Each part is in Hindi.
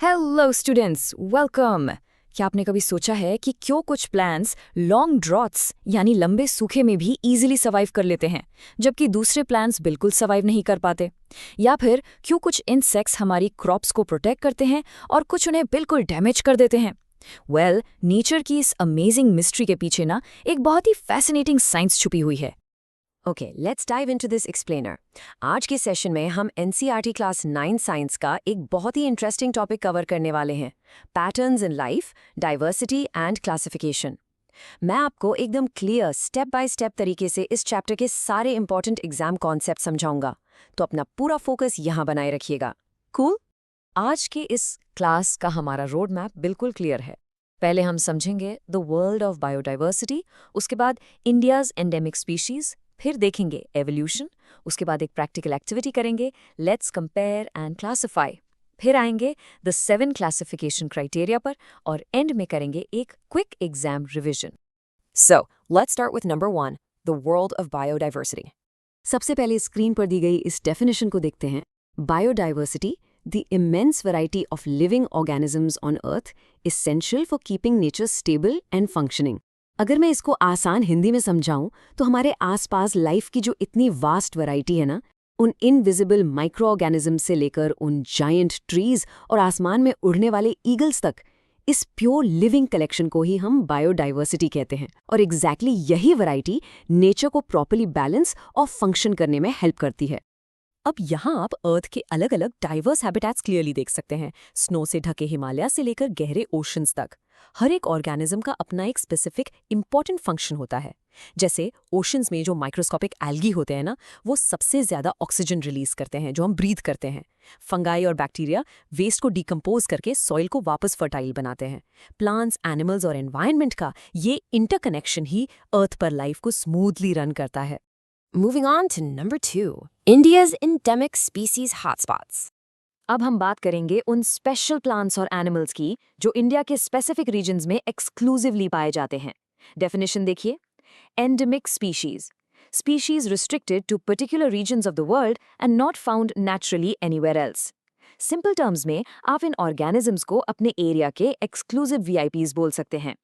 Hello students, welcome. क्या आपने कभी सोचा है कि क्यों कुछ प्लांट्स लॉन्ग ड्रॉट्स यानी लंबे सूखे में भी इजीली सर्वाइव कर लेते हैं, जबकि दूसरे प्लांट्स बिल्कुल सर्वाइव नहीं कर पाते? या फिर क्यों कुछ इंसेक्ट्स हमारी क्रॉप्स को प्रोटेक्ट करते हैं और कुछ उन्हें बिल्कुल डैमेज कर देते हैं? नेचर की इस अमेजिंग मिस्ट्री के पीछे ना एक बहुत ही फैसिनेटिंग साइंस छुपी हुई है। Okay, let's dive into this explainer. आज के सेशन में हम एनसीईआरटी क्लास 9 साइंस का एक बहुत ही इंटरेस्टिंग टॉपिक कवर करने वाले हैं, patterns in life, diversity and classification. मैं आपको एकदम क्लियर स्टेप बाय स्टेप तरीके से इस चैप्टर के सारे इंपॉर्टेंट एग्जाम कॉन्सेप्ट समझाऊंगा, तो अपना पूरा फोकस यहाँ बनाए रखिएगा। कूल? आज के इस क्लास का हमारा रोड मैप बिल्कुल क्लियर है। पहले हम समझेंगे द वर्ल्ड ऑफ बायोडाइवर्सिटी, उसके बाद इंडियाज एंडेमिक स्पीशीज, फिर देखेंगे एवोल्यूशन, उसके बाद एक प्रैक्टिकल एक्टिविटी करेंगे, लेट्स कंपेयर एंड क्लासिफाई, फिर आएंगे द 7 क्लासिफिकेशन क्राइटेरिया पर, और एंड में करेंगे एक quick exam revision. So let's start with number 1, the world of biodiversity. सबसे पहले स्क्रीन पर दी गई इस डेफिनेशन को देखते हैं। Biodiversity, the immense variety of living organisms on Earth, essential for keeping nature stable and functioning। अगर मैं इसको आसान हिंदी में समझाऊं तो हमारे आसपास लाइफ की जो इतनी वास्ट वैरायटी है ना, उन इनविजिबल माइक्रो ऑर्गेनिज्म से लेकर उन जायंट ट्रीज और आसमान में उड़ने वाले ईगल्स तक, इस प्योर लिविंग कलेक्शन को ही हम बायोडाइवर्सिटी कहते हैं। और एग्जैक्टली यही वैरायटी नेचर को प्रॉपर्ली बैलेंस और फंक्शन करने में हेल्प करती है। अब यहाँ आप अर्थ के अलग अलग डाइवर्स हैबिटेट्स क्लियरली देख सकते हैं, स्नो से ढके हिमालय से लेकर गहरे ओशंस तक। हर एक ऑर्गेनिज्म का अपना एक स्पेसिफिक इंपॉर्टेंट फंक्शन होता है। जैसे ओशंस में जो माइक्रोस्कोपिक एल्गी होते हैं ना, वो सबसे ज्यादा ऑक्सीजन रिलीज करते हैं जो हम ब्रीथ करते हैं। फंगाई और बैक्टीरिया वेस्ट को डिकम्पोज करके सॉइल को वापस फर्टाइल बनाते हैं। प्लांट्स, एनिमल्स और एनवायरनमेंट का ये इंटरकनेक्शन ही अर्थ पर लाइफ को स्मूथली रन करता है। Moving on to number 2, India's endemic species hotspots। अब हम बात करेंगे उन स्पेशल प्लांट्स और एनिमल्स की जो इंडिया के स्पेसिफिक रीजन्स में एक्सक्लूसिवली पाए जाते हैं। डेफिनेशन देखिए, endemic species, species restricted to particular regions of the world and not found naturally anywhere else. Simple terms में आप इन ऑर्गेनिजम्स को अपने एरिया के एक्सक्लूसिव वीआईपीज बोल सकते हैं।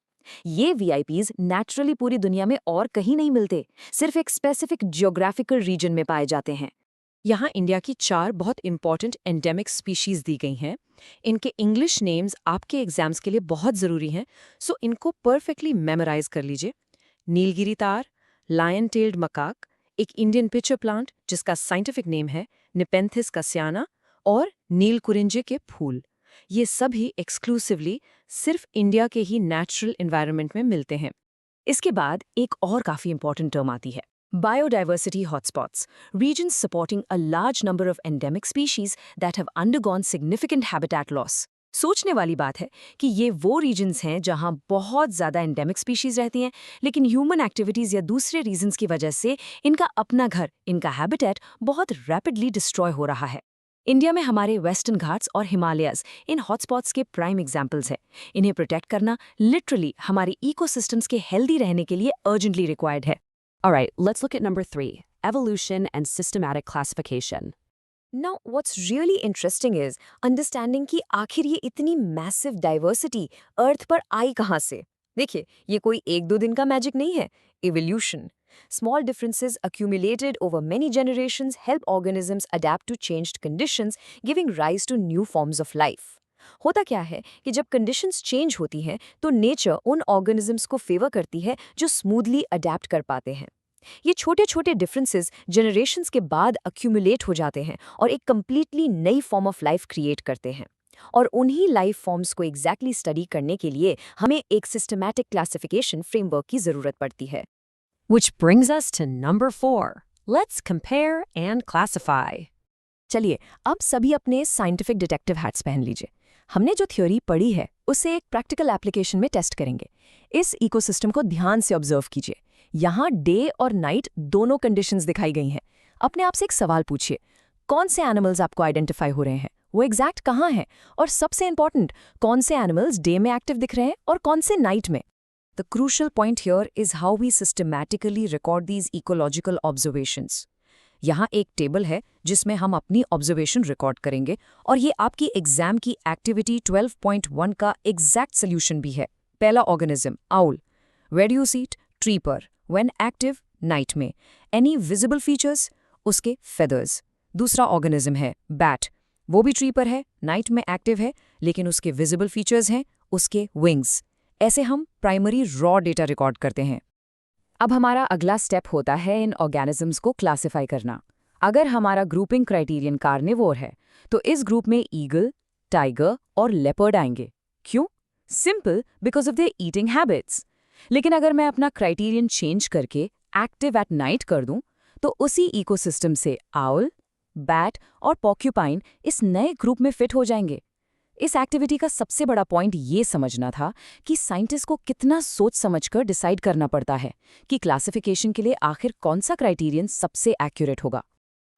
ये वीआईपीज नेचुरली पूरी दुनिया में और कहीं नहीं मिलते, सिर्फ एक स्पेसिफिक जियोग्राफिकल रीजन में पाए जाते हैं। यहाँ इंडिया की 4 बहुत इंपॉर्टेंट एंडेमिक स्पीशीज दी गई हैं। इनके इंग्लिश नेम्स आपके एग्जाम्स के लिए बहुत ज़रूरी हैं, सो इनको परफेक्टली मेमोराइज कर लीजिए। नीलगिरी तार, लायन टेल्ड मकाक, एक इंडियन पिचर प्लांट जिसका साइंटिफिक नेम है निपेंथिस कसियाना, और नील कुरिंजे के फूल। ये सभी एक्सक्लूसिवली सिर्फ इंडिया के ही नेचुरल एनवायरनमेंट में मिलते हैं। इसके बाद एक और काफ़ी इंपॉर्टेंट टर्म आती है, biodiversity hotspots, regions supporting a large number of endemic species that have undergone significant habitat loss। सोचने वाली बात है कि ये वो रीजन्स हैं जहां बहुत ज़्यादा एंडेमिक स्पीशीज रहती हैं, लेकिन ह्यूमन एक्टिविटीज़ या दूसरे रीजन्स की वजह से इनका अपना घर, इनका हैबिटेट बहुत रैपिडली डिस्ट्रॉय हो रहा है। इंडिया में हमारे वेस्टर्न घाट्स और हिमालयाज इन हॉटस्पॉट्स के प्राइम एग्जाम्पल्स हैं। इन्हें प्रोटेक्ट करना लिटरली हमारे इकोसिस्टम्स के हेल्दी रहने के लिए अर्जेंटली रिक्वायर्ड है। Alright, let's look at number 3, evolution and systematic classification। Now, what's really interesting is understanding कि आखिर ये इतनी massive diversity अर्थ पर आई कहाँ से। देखिए, ये कोई 1-2 दिन का मैजिक नहीं है। Evolution, small differences accumulated over many generations help organisms adapt to changed conditions, giving rise to new forms of life। होता क्या है कि जब कंडीशंस चेंज होती हैं तो नेचर उन ऑर्गेनिजम्स को फेवर करती है जो स्मूथली अडेप्ट कर पाते हैं। ये छोटे छोटे डिफरेंसेस जनरेशंस के बाद अक्यूमुलेट हो जाते हैं और एक कंप्लीटली नई फॉर्म ऑफ लाइफ क्रिएट करते हैं। और उन्हीं लाइफ फॉर्म्स को एग्जैक्टली स्टडी करने के लिए हमें एक सिस्टमैटिक क्लासिफिकेशन फ्रेमवर्क की जरूरत पड़ती है। Which brings us to number 4, let's compare and classify। चलिए, अब सभी अपने साइंटिफिक डिटेक्टिव हैट्स पहन लीजिए। हमने जो थ्योरी पढ़ी है उसे एक प्रैक्टिकल एप्लीकेशन में टेस्ट करेंगे। इस इकोसिस्टम को ध्यान से ऑब्जर्व कीजिए। यहाँ डे और नाइट दोनों कंडीशंस दिखाई गई हैं। अपने आप से एक सवाल पूछिए, कौन से एनिमल्स आपको आइडेंटिफाई हो रहे हैं, वो एग्जैक्ट कहाँ हैं, और सबसे इंपॉर्टेंट, कौन से एनिमल्स डे में एक्टिव दिख रहे हैं और कौन से नाइट में। The crucial point here is how we systematically record these ecological observations. यहाँ एक टेबल है जिसमें हम अपनी ऑब्जर्वेशन रिकॉर्ड करेंगे और ये आपकी एग्जाम की एक्टिविटी 12.1 का एग्जैक्ट सोल्यूशन भी है। पहला organism owl. Where do you see it? Tree पर। When active? नाइट में। Any visible features? उसके फेदर्स। दूसरा ऑर्गेनिज्म है बैट। वो भी ट्री पर है, नाइट में एक्टिव है, लेकिन उसके विजिबल फीचर्स हैं उसके विंग्स। ऐसे हम प्राइमरी रॉ डेटा रिकॉर्ड करते हैं। अब हमारा अगला स्टेप होता है इन ऑर्गेनिजम्स को क्लासिफाई करना। अगर हमारा ग्रुपिंग क्राइटेरियन कार्निवोर है तो इस ग्रुप में ईगल, टाइगर और लेपर्ड आएंगे। क्यों? Simple, because of their eating habits. लेकिन अगर मैं अपना क्राइटेरियन चेंज करके एक्टिव एट नाइट कर दूं तो उसी इकोसिस्टम से आउल, बैट और पॉक्यूपाइन इस नए ग्रुप में फिट हो जाएंगे। इस एक्टिविटी का सबसे बड़ा पॉइंट ये समझना था कि साइंटिस्ट को कितना सोच समझकर डिसाइड करना पड़ता है कि क्लासिफिकेशन के लिए आखिर कौन सा क्राइटेरियन सबसे एक्यूरेट होगा।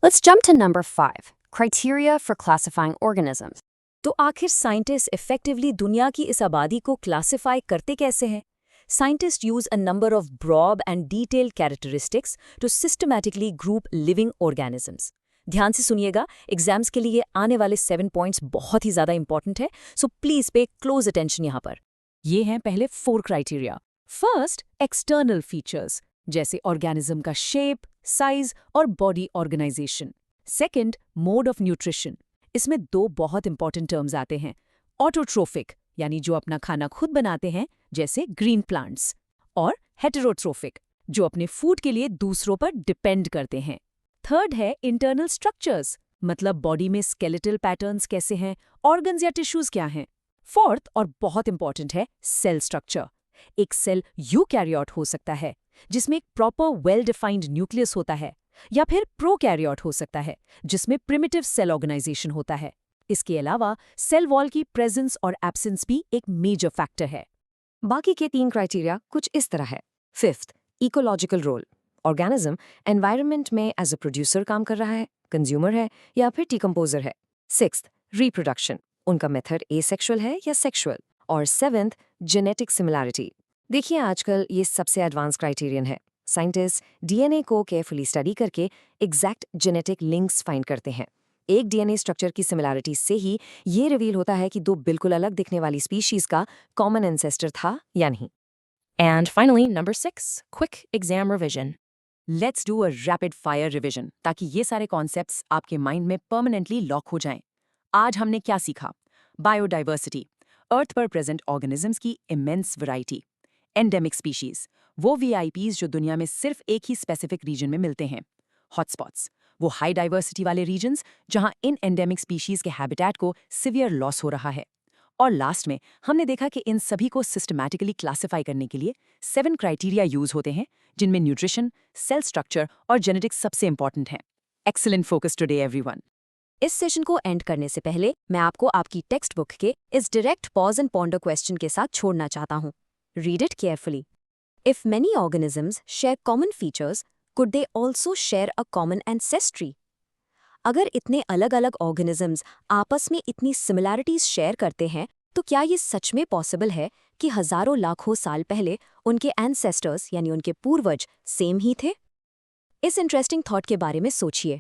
Let's jump to number 5, criteria for classifying organisms. तो आखिर साइंटिस्ट इफेक्टिवली दुनिया की इस आबादी को क्लासिफाई करते कैसे हैं? Scientists use a number of broad and detailed characteristics to systematically group living organisms. ध्यान से सुनिएगा, एग्जाम्स के लिए आने वाले 7 पॉइंट्स बहुत ही ज़्यादा इंपॉर्टेंट है, so please pay close attention यहाँ पर। ये हैं पहले 4 क्राइटेरिया। फर्स्ट, एक्सटर्नल फीचर्स जैसे ऑर्गेनिज्म का शेप, साइज और body organisation. Second, mode of nutrition. इसमें 2 बहुत इंपॉर्टेंट टर्म्स आते हैं, ऑटोट्रोफिक यानी जो अपना खाना खुद बनाते हैं जैसे ग्रीन प्लांट्स, और हेटेरोट्रोफिक जो अपने फूड के लिए दूसरों पर डिपेंड करते हैं। थर्ड है इंटरनल स्ट्रक्चर्स, मतलब बॉडी में स्केलेटल पैटर्न्स कैसे हैं, ऑर्गन्स या टिश्यूज क्या हैं। फोर्थ और बहुत इंपॉर्टेंट है सेल स्ट्रक्चर। एक सेल यूकैरियोट हो सकता है जिसमें एक प्रॉपर वेल डिफाइंड न्यूक्लियस होता है, या फिर प्रोकैरियोट हो सकता है जिसमें प्रिमिटिव सेल ऑर्गेनाइजेशन होता है। इसके अलावा सेल वॉल की प्रेजेंस और एब्सेंस भी एक मेजर फैक्टर है। बाकी के 3 क्राइटेरिया कुछ इस तरह है। Fifth, ecological role. Organism environment में एज अ प्रोड्यूसर काम कर रहा है, कंज्यूमर है या फिर डिकम्पोजर है। सिक्स्थ, रिप्रोडक्शन, उनका मेथड एसेक्सुअल है या सेक्सुअल। और सेवेंथ, जेनेटिक सिमिलैरिटी। देखिए आजकल ये सबसे एडवांस क्राइटेरियन है। साइंटिस्ट डीएनए को केयरफुली स्टडी करके एग्जैक्ट जेनेटिक लिंक्स फाइंड करते हैं। एक डीएनए स्ट्रक्चर की सिमिलैरिटी से ही ये रिवील होता है कि 2 बिल्कुल अलग दिखने वाली स्पीशीज का कॉमन एंसेस्टर था या नहीं। And finally, number 6, quick exam revision. Let's do a rapid fire revision ताकि ये सारे कॉन्सेप्ट्स आपके माइंड में परमानेंटली लॉक हो जाएं। आज हमने क्या सीखा? बायोडाइवर्सिटी, अर्थ पर प्रेजेंट ऑर्गेनिजम्स की इमेंस वैरायटी। एंडेमिक स्पीशीज, वो वीआईपीज जो दुनिया में सिर्फ एक ही स्पेसिफिक रीजन में मिलते हैं। हॉटस्पॉट्स, वो हाई डाइवर्सिटी वाले रीजन्स जहां इन एंडेमिक स्पीशीज के हैबिटेट को सिवियर लॉस हो रहा है। और लास्ट में हमने देखा कि इन सभी को सिस्टमैटिकली क्लासिफाई करने के लिए 7 क्राइटेरिया यूज होते हैं, जिनमें न्यूट्रिशन, सेल स्ट्रक्चर और जेनेटिक्स सबसे इंपॉर्टेंट हैं। Excellent focus today everyone. इस सेशन को एंड करने से पहले मैं आपको आपकी टेक्स्ट बुक के इस direct pause and ponder question के साथ छोड़ना चाहता हूँ। Read it carefully. If many organisms share common features, could they also share a common ancestry? अगर इतने अलग अलग ऑर्गेनिजम्स आपस में इतनी सिमिलैरिटीज शेयर करते हैं तो क्या ये सच में पॉसिबल है कि हजारों लाखों साल पहले उनके एंसेस्टर्स यानी उनके पूर्वज सेम ही थे? इस इंटरेस्टिंग थॉट के बारे में सोचिए।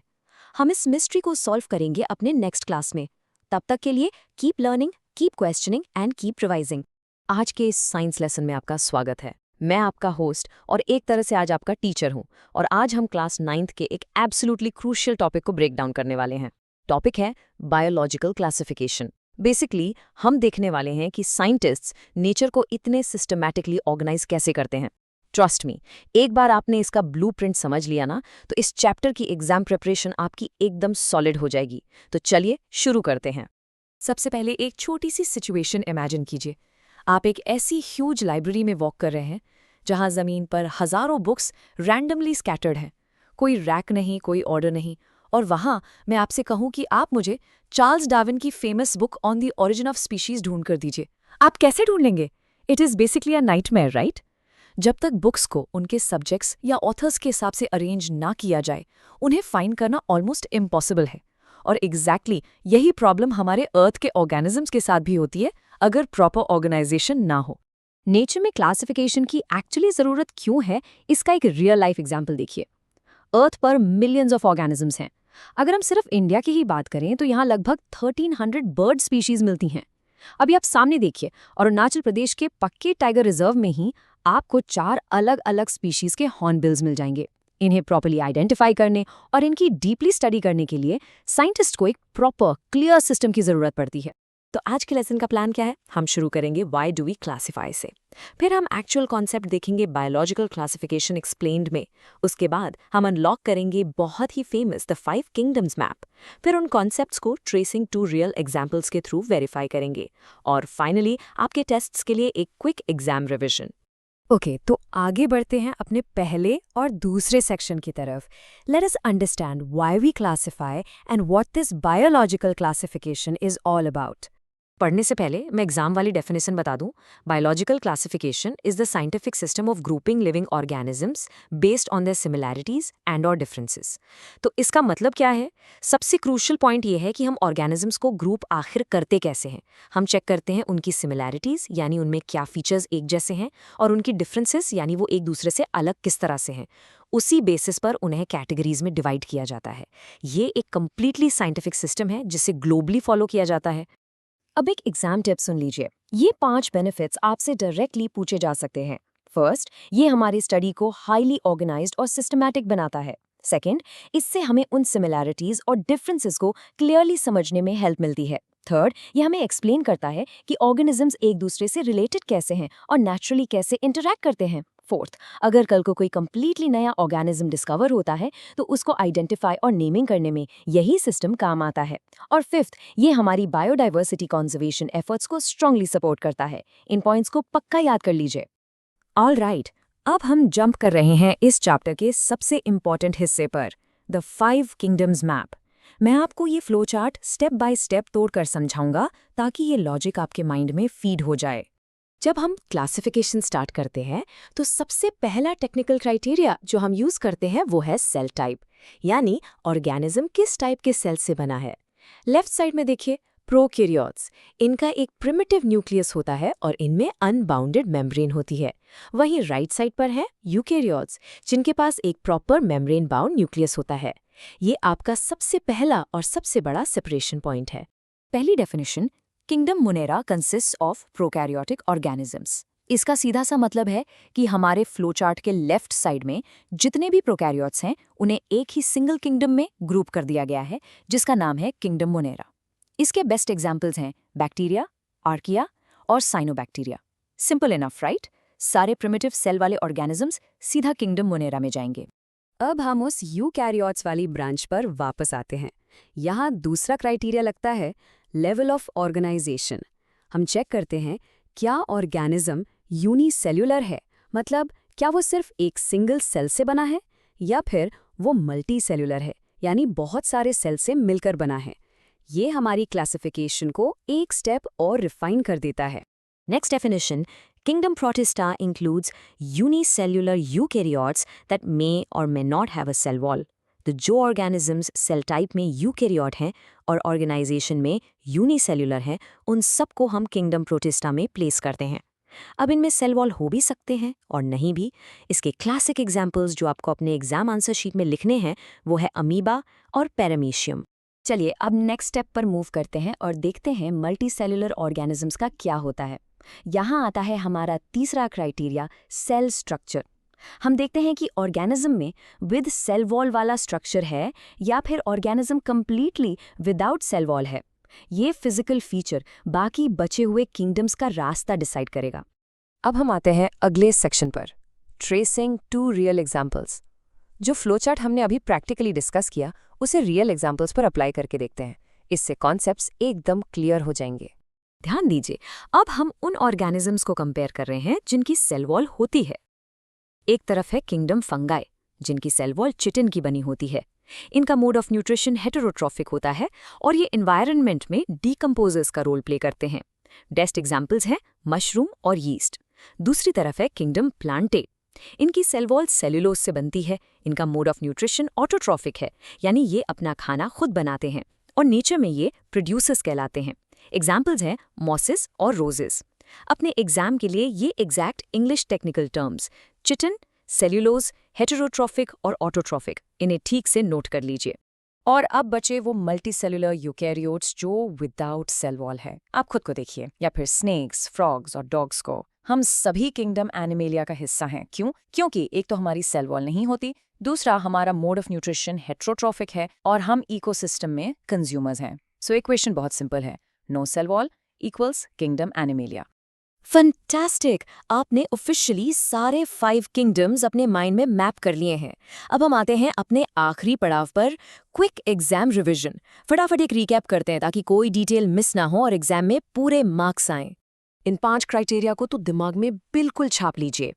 हम इस मिस्ट्री को सॉल्व करेंगे अपने नेक्स्ट क्लास में। तब तक के लिए keep learning, keep questioning and keep revising. आज के इस साइंस लेसन में आपका स्वागत है। मैं आपका होस्ट और एक तरह से आज आपका टीचर हूं, और आज हम क्लास 9th के एक एब्सोल्युटली क्रूशियल टॉपिक को ब्रेक डाउन करने वाले हैं। टॉपिक है बायोलॉजिकल क्लासिफिकेशन। बेसिकली हम देखने वाले हैं कि साइंटिस्ट्स नेचर को इतने सिस्टमैटिकली ऑर्गेनाइज कैसे करते हैं। ट्रस्ट मी, एक बार आपने इसका ब्लूप्रिंट समझ लिया ना, तो इस चैप्टर की एग्जाम प्रिपरेशन आपकी एकदम सॉलिड हो जाएगी। तो चलिए शुरू करते हैं। सबसे पहले एक छोटी सी सिचुएशन इमेजिन कीजिए। आप एक ऐसी ह्यूज लाइब्रेरी में वॉक कर रहे हैं जहां जमीन पर हजारों बुक्स रैंडमली स्कैटर्ड हैं। कोई रैक नहीं, कोई ऑर्डर नहीं, और वहां मैं आपसे कहूं कि आप मुझे चार्ल्स डार्विन की famous book on the origin of species ढूंढ कर दीजिए। आप कैसे ढूंढ लेंगे? It is basically a nightmare, right? जब तक बुक्स को उनके सब्जेक्ट्स या ऑथर्स के हिसाब से अरेंज ना किया जाए, उन्हें फाइंड करना ऑलमोस्ट इम्पॉसिबल है। और एग्जैक्टली यही प्रॉब्लम हमारे अर्थ के ऑर्गेनिजम्स के साथ भी होती है अगर प्रॉपर ऑर्गेनाइजेशन ना हो। नेचर में क्लासिफिकेशन की एक्चुअली ज़रूरत क्यों है, इसका एक रियल लाइफ एग्जाम्पल देखिए। अर्थ पर मिलियंस ऑफ ऑर्गेनिजम्स हैं। अगर हम सिर्फ इंडिया की ही बात करें तो यहाँ लगभग 1300 बर्ड स्पीशीज मिलती हैं। अभी आप सामने देखिए, अरुणाचल प्रदेश के पक्के टाइगर रिजर्व में ही आपको 4 अलग अलग स्पीशीज के हॉर्नबिल्स मिल जाएंगे। इन्हें प्रॉपर्ली आइडेंटिफाई करने और इनकी डीपली स्टडी करने के लिए साइंटिस्ट को एक प्रॉपर क्लियर सिस्टम की जरूरत पड़ती है। तो आज के लेसन का प्लान क्या है? हम शुरू करेंगे व्हाई डू वी क्लासिफाई से, फिर हम एक्चुअल कॉन्सेप्ट देखेंगे बायोलॉजिकल क्लासिफिकेशन एक्सप्लेन्ड में। उसके बाद हम अनलॉक करेंगे बहुत ही फेमस द 5 किंगडम्स मैप, फिर उन कॉन्सेप्ट्स को ट्रेसिंग टू रियल एग्जाम्पल्स के थ्रू वेरीफाई करेंगे, और फाइनली आपके टेस्ट्स के लिए एक क्विक एग्जाम रिविजन। ओके, तो आगे बढ़ते हैं अपने पहले और दूसरे सेक्शन की तरफ। Let us understand why we classify and what this biological classification is all about. पढ़ने से पहले मैं एग्जाम वाली डेफिनेशन बता दूं। Biological classification is the scientific system of grouping living organisms based on their similarities and और डिफरेंसेस। तो इसका मतलब क्या है? सबसे क्रूशियल पॉइंट ये है कि हम ऑर्गेनिजम्स को ग्रुप आखिर करते कैसे हैं। हम चेक करते हैं उनकी सिमिलैरिटीज, यानी उनमें क्या फीचर्स एक जैसे हैं, और उनकी डिफरेंसेस, यानी वो एक दूसरे से अलग किस तरह से हैं। उसी बेसिस पर उन्हें कैटेगरीज में डिवाइड किया जाता है। ये एक कंप्लीटली साइंटिफिक सिस्टम है जिसे ग्लोबली फॉलो किया जाता है। अब एक एग्जाम टिप सुन लीजिए। ये 5 बेनिफिट्स आपसे डायरेक्टली पूछे जा सकते हैं। फर्स्ट, ये हमारी स्टडी को हाईली ऑर्गेनाइज्ड और सिस्टमैटिक बनाता है। सेकंड, इससे हमें उन सिमिलैरिटीज और डिफरेंसेस को क्लियरली समझने में हेल्प मिलती है। थर्ड, ये हमें एक्सप्लेन करता है कि ऑर्गेनिजम्स एक दूसरे से रिलेटेड कैसे हैं और नेचुरली कैसे इंटरैक्ट करते हैं। फोर्थ, अगर कल को कोई कंप्लीटली नया ऑर्गेनिज्म डिस्कवर होता है तो उसको आइडेंटिफाई और नेमिंग करने में यही सिस्टम काम आता है। और फिफ्थ, ये हमारी बायोडाइवर्सिटी कंजर्वेशन एफर्ट्स को स्ट्रांगली सपोर्ट करता है। इन पॉइंट्स को पक्का याद कर लीजिए। ऑल राइट, अब हम जंप कर रहे हैं इस चैप्टर के सबसे इंपॉर्टेंट हिस्से पर, द 5 किंगडम्स मैप। मैं आपको ये flow chart step by step तोड़कर समझाऊंगा ताकि ये लॉजिक आपके माइंड में फीड हो जाए। जब हम क्लासिफिकेशन स्टार्ट करते हैं तो सबसे पहला टेक्निकल क्राइटेरिया जो हम यूज करते हैं वो है सेल टाइप, यानी ऑर्गेनिज्म किस टाइप के सेल से बना है। लेफ्ट साइड में देखिए प्रोकैरियोट्स, इनका एक प्रिमिटिव न्यूक्लियस होता है और इनमें अनबाउंडेड मेम्ब्रेन होती है। वहीं राइट साइड पर है यूकैरियोट्स, जिनके पास एक प्रॉपर मेम्ब्रेन बाउंड न्यूक्लियस होता है। ये आपका सबसे पहला और सबसे बड़ा सेपरेशन पॉइंट है। पहली definition, kingdom Monera consist of prokaryotic organisms. इसका सीधा सा मतलब है कि हमारे फ्लोचार्ट के लेफ्ट साइड में जितने भी प्रोकैरियोट्स हैं उन्हें एक ही सिंगल किंगडम में ग्रुप कर दिया गया है, जिसका नाम है किंगडम मोनेरा। इसके बेस्ट एग्जाम्पल्स हैं बैक्टीरिया, आर्किया और साइनोबैक्टीरिया। Simple enough, right? सारे प्रिमिटिव सेल वाले ऑर्गेनिजम्स सीधा किंगडम मोनेरा में जाएंगे। अब हम उस यूकैरियोट्स वाली ब्रांच पर वापस आते हैं। यहाँ दूसरा क्राइटेरिया लगता है लेवल ऑफ ऑर्गेनाइजेशन। हम चेक करते हैं क्या ऑर्गेनिज्म यूनिसेल्युलर है, मतलब क्या वो सिर्फ एक सिंगल सेल से बना है, या फिर वो मल्टी सेल्युलर है, यानी बहुत सारे सेल से मिलकर बना है। ये हमारी क्लासिफिकेशन को एक स्टेप और रिफाइन कर देता है। Next definition, Kingdom Protista includes unicellular eukaryotes that may or may not have a cell wall. तो जो ऑर्गेनिजम्स सेल टाइप में यूकैरियोट हैं और ऑर्गेनाइजेशन में यूनिसेल्युलर हैं, उन सबको हम किंगडम प्रोटिस्टा में प्लेस करते हैं। अब इनमें सेल वॉल हो भी सकते हैं और नहीं भी। इसके क्लासिक एग्जाम्पल्स जो आपको अपने एग्जाम आंसर शीट में लिखने हैं वो है अमीबा और पैरामीशियम। चलिए अब नेक्स्ट स्टेप पर मूव करते हैं और देखते हैं मल्टी सेल्युलर ऑर्गेनिजम्स का क्या होता है। यहाँ आता है हमारा तीसरा क्राइटेरिया, सेल स्ट्रक्चर। हम देखते हैं कि ऑर्गेनिज्म में विद सेल वॉल वाला स्ट्रक्चर है या फिर organism completely without cell wall है। ये फिजिकल फीचर बाकी बचे हुए किंगडम्स का रास्ता डिसाइड करेगा। अब हम आते हैं अगले सेक्शन पर, ट्रेसिंग टू रियल एग्जाम्पल्स। जो फ्लोचार्ट हमने अभी प्रैक्टिकली डिस्कस किया उसे रियल एग्जाम्पल्स पर अप्लाई करके देखते हैं। इससे कॉन्सेप्ट्स एकदम क्लियर हो जाएंगे। ध्यान दीजिए, अब हम उन ऑर्गेनिजम्स को कंपेयर कर रहे हैं जिनकी सेल वॉल होती है। एक तरफ है किंगडम फंगाई, जिनकी सेल वॉल चिटिन की बनी होती है। इनका मोड ऑफ न्यूट्रिशन हेटेरोट्रॉफिक होता है और ये एनवायरनमेंट में डीकंपोजर्स का रोल प्ले करते हैं। बेस्ट एग्जाम्पल्स हैं मशरूम और यीस्ट। दूसरी तरफ है किंगडम प्लांटे। इनकी सेल वॉल सेल्यूलोज से बनती है। इनका मोड ऑफ न्यूट्रिशन ऑटोट्रॉफिक है, यानी ये अपना खाना खुद बनाते हैं और नेचर में ये प्रोड्यूसर्स कहलाते हैं। एग्जाम्पल्स हैं मॉसिस और रोजेस। अपने एग्जाम के लिए ये exact English technical terms chitin, cellulose, heterotrophic और ऑटोट्रॉफिक, इन्हें ठीक से नोट कर लीजिए। और अब बचे वो मल्टीसेलुलर यूकैरियोट्स जो विदाउट सेल वॉल है। आप खुद को देखिए, या फिर स्नेक्स, फ्रॉग्स और डॉग्स को। हम सभी किंगडम एनिमेलिया का हिस्सा हैं। क्यों? क्योंकि एक तो हमारी सेल वॉल नहीं होती, दूसरा हमारा मोड ऑफ न्यूट्रिशन हेटेरोट्रॉफिक है और हम इकोसिस्टम में कंज्यूमर्स हैं। सो इक्वेशन बहुत सिंपल है, no cell wall equals kingdom animalia. Fantastic! आपने ऑफिशियली सारे 5 किंगडम्स अपने माइंड में मैप कर लिए हैं। अब हम आते हैं अपने आखिरी पड़ाव पर, क्विक एग्जाम रिवीजन। फटाफट एक रिकैप करते हैं ताकि कोई डिटेल मिस ना हो और एग्जाम में पूरे मार्क्स आएं। इन 5 क्राइटेरिया को तो दिमाग में बिल्कुल छाप लीजिए।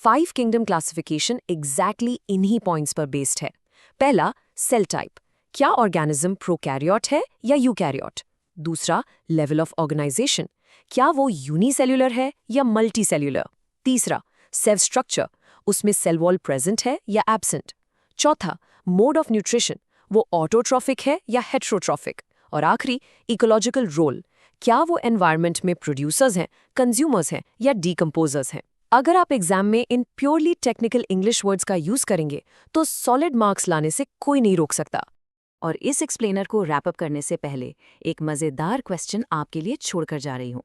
5 किंगडम क्लासिफिकेशन एग्जैक्टली इन्हीं पॉइंट्स पर बेस्ड है। पहला, सेल टाइप। क्या ऑर्गेनिज्म प्रोकैरियोट है या यूकैरियोट? दूसरा, लेवल ऑफ ऑर्गेनाइजेशन। क्या वो यूनिसेल्युलर है या मल्टीसेल्युलर? तीसरा, सेल स्ट्रक्चर। उसमें सेल वॉल प्रेजेंट है या एब्सेंट? चौथा, मोड ऑफ न्यूट्रिशन। वो ऑटोट्रॉफिक है या हेटेरोट्रॉफिक? और आखिरी, इकोलॉजिकल रोल। क्या वो एनवायरनमेंट में प्रोड्यूसर्स हैं, कंज्यूमर्स हैं या डीकम्पोजर्स हैं? अगर आप एग्जाम में इन प्योरली टेक्निकल इंग्लिश वर्ड्स का यूज करेंगे तो सॉलिड मार्क्स लाने से कोई नहीं रोक सकता। और इस एक्सप्लेनर को रैप अप करने से पहले एक मजेदार क्वेश्चन आपके लिए छोड़कर जा रही हूं।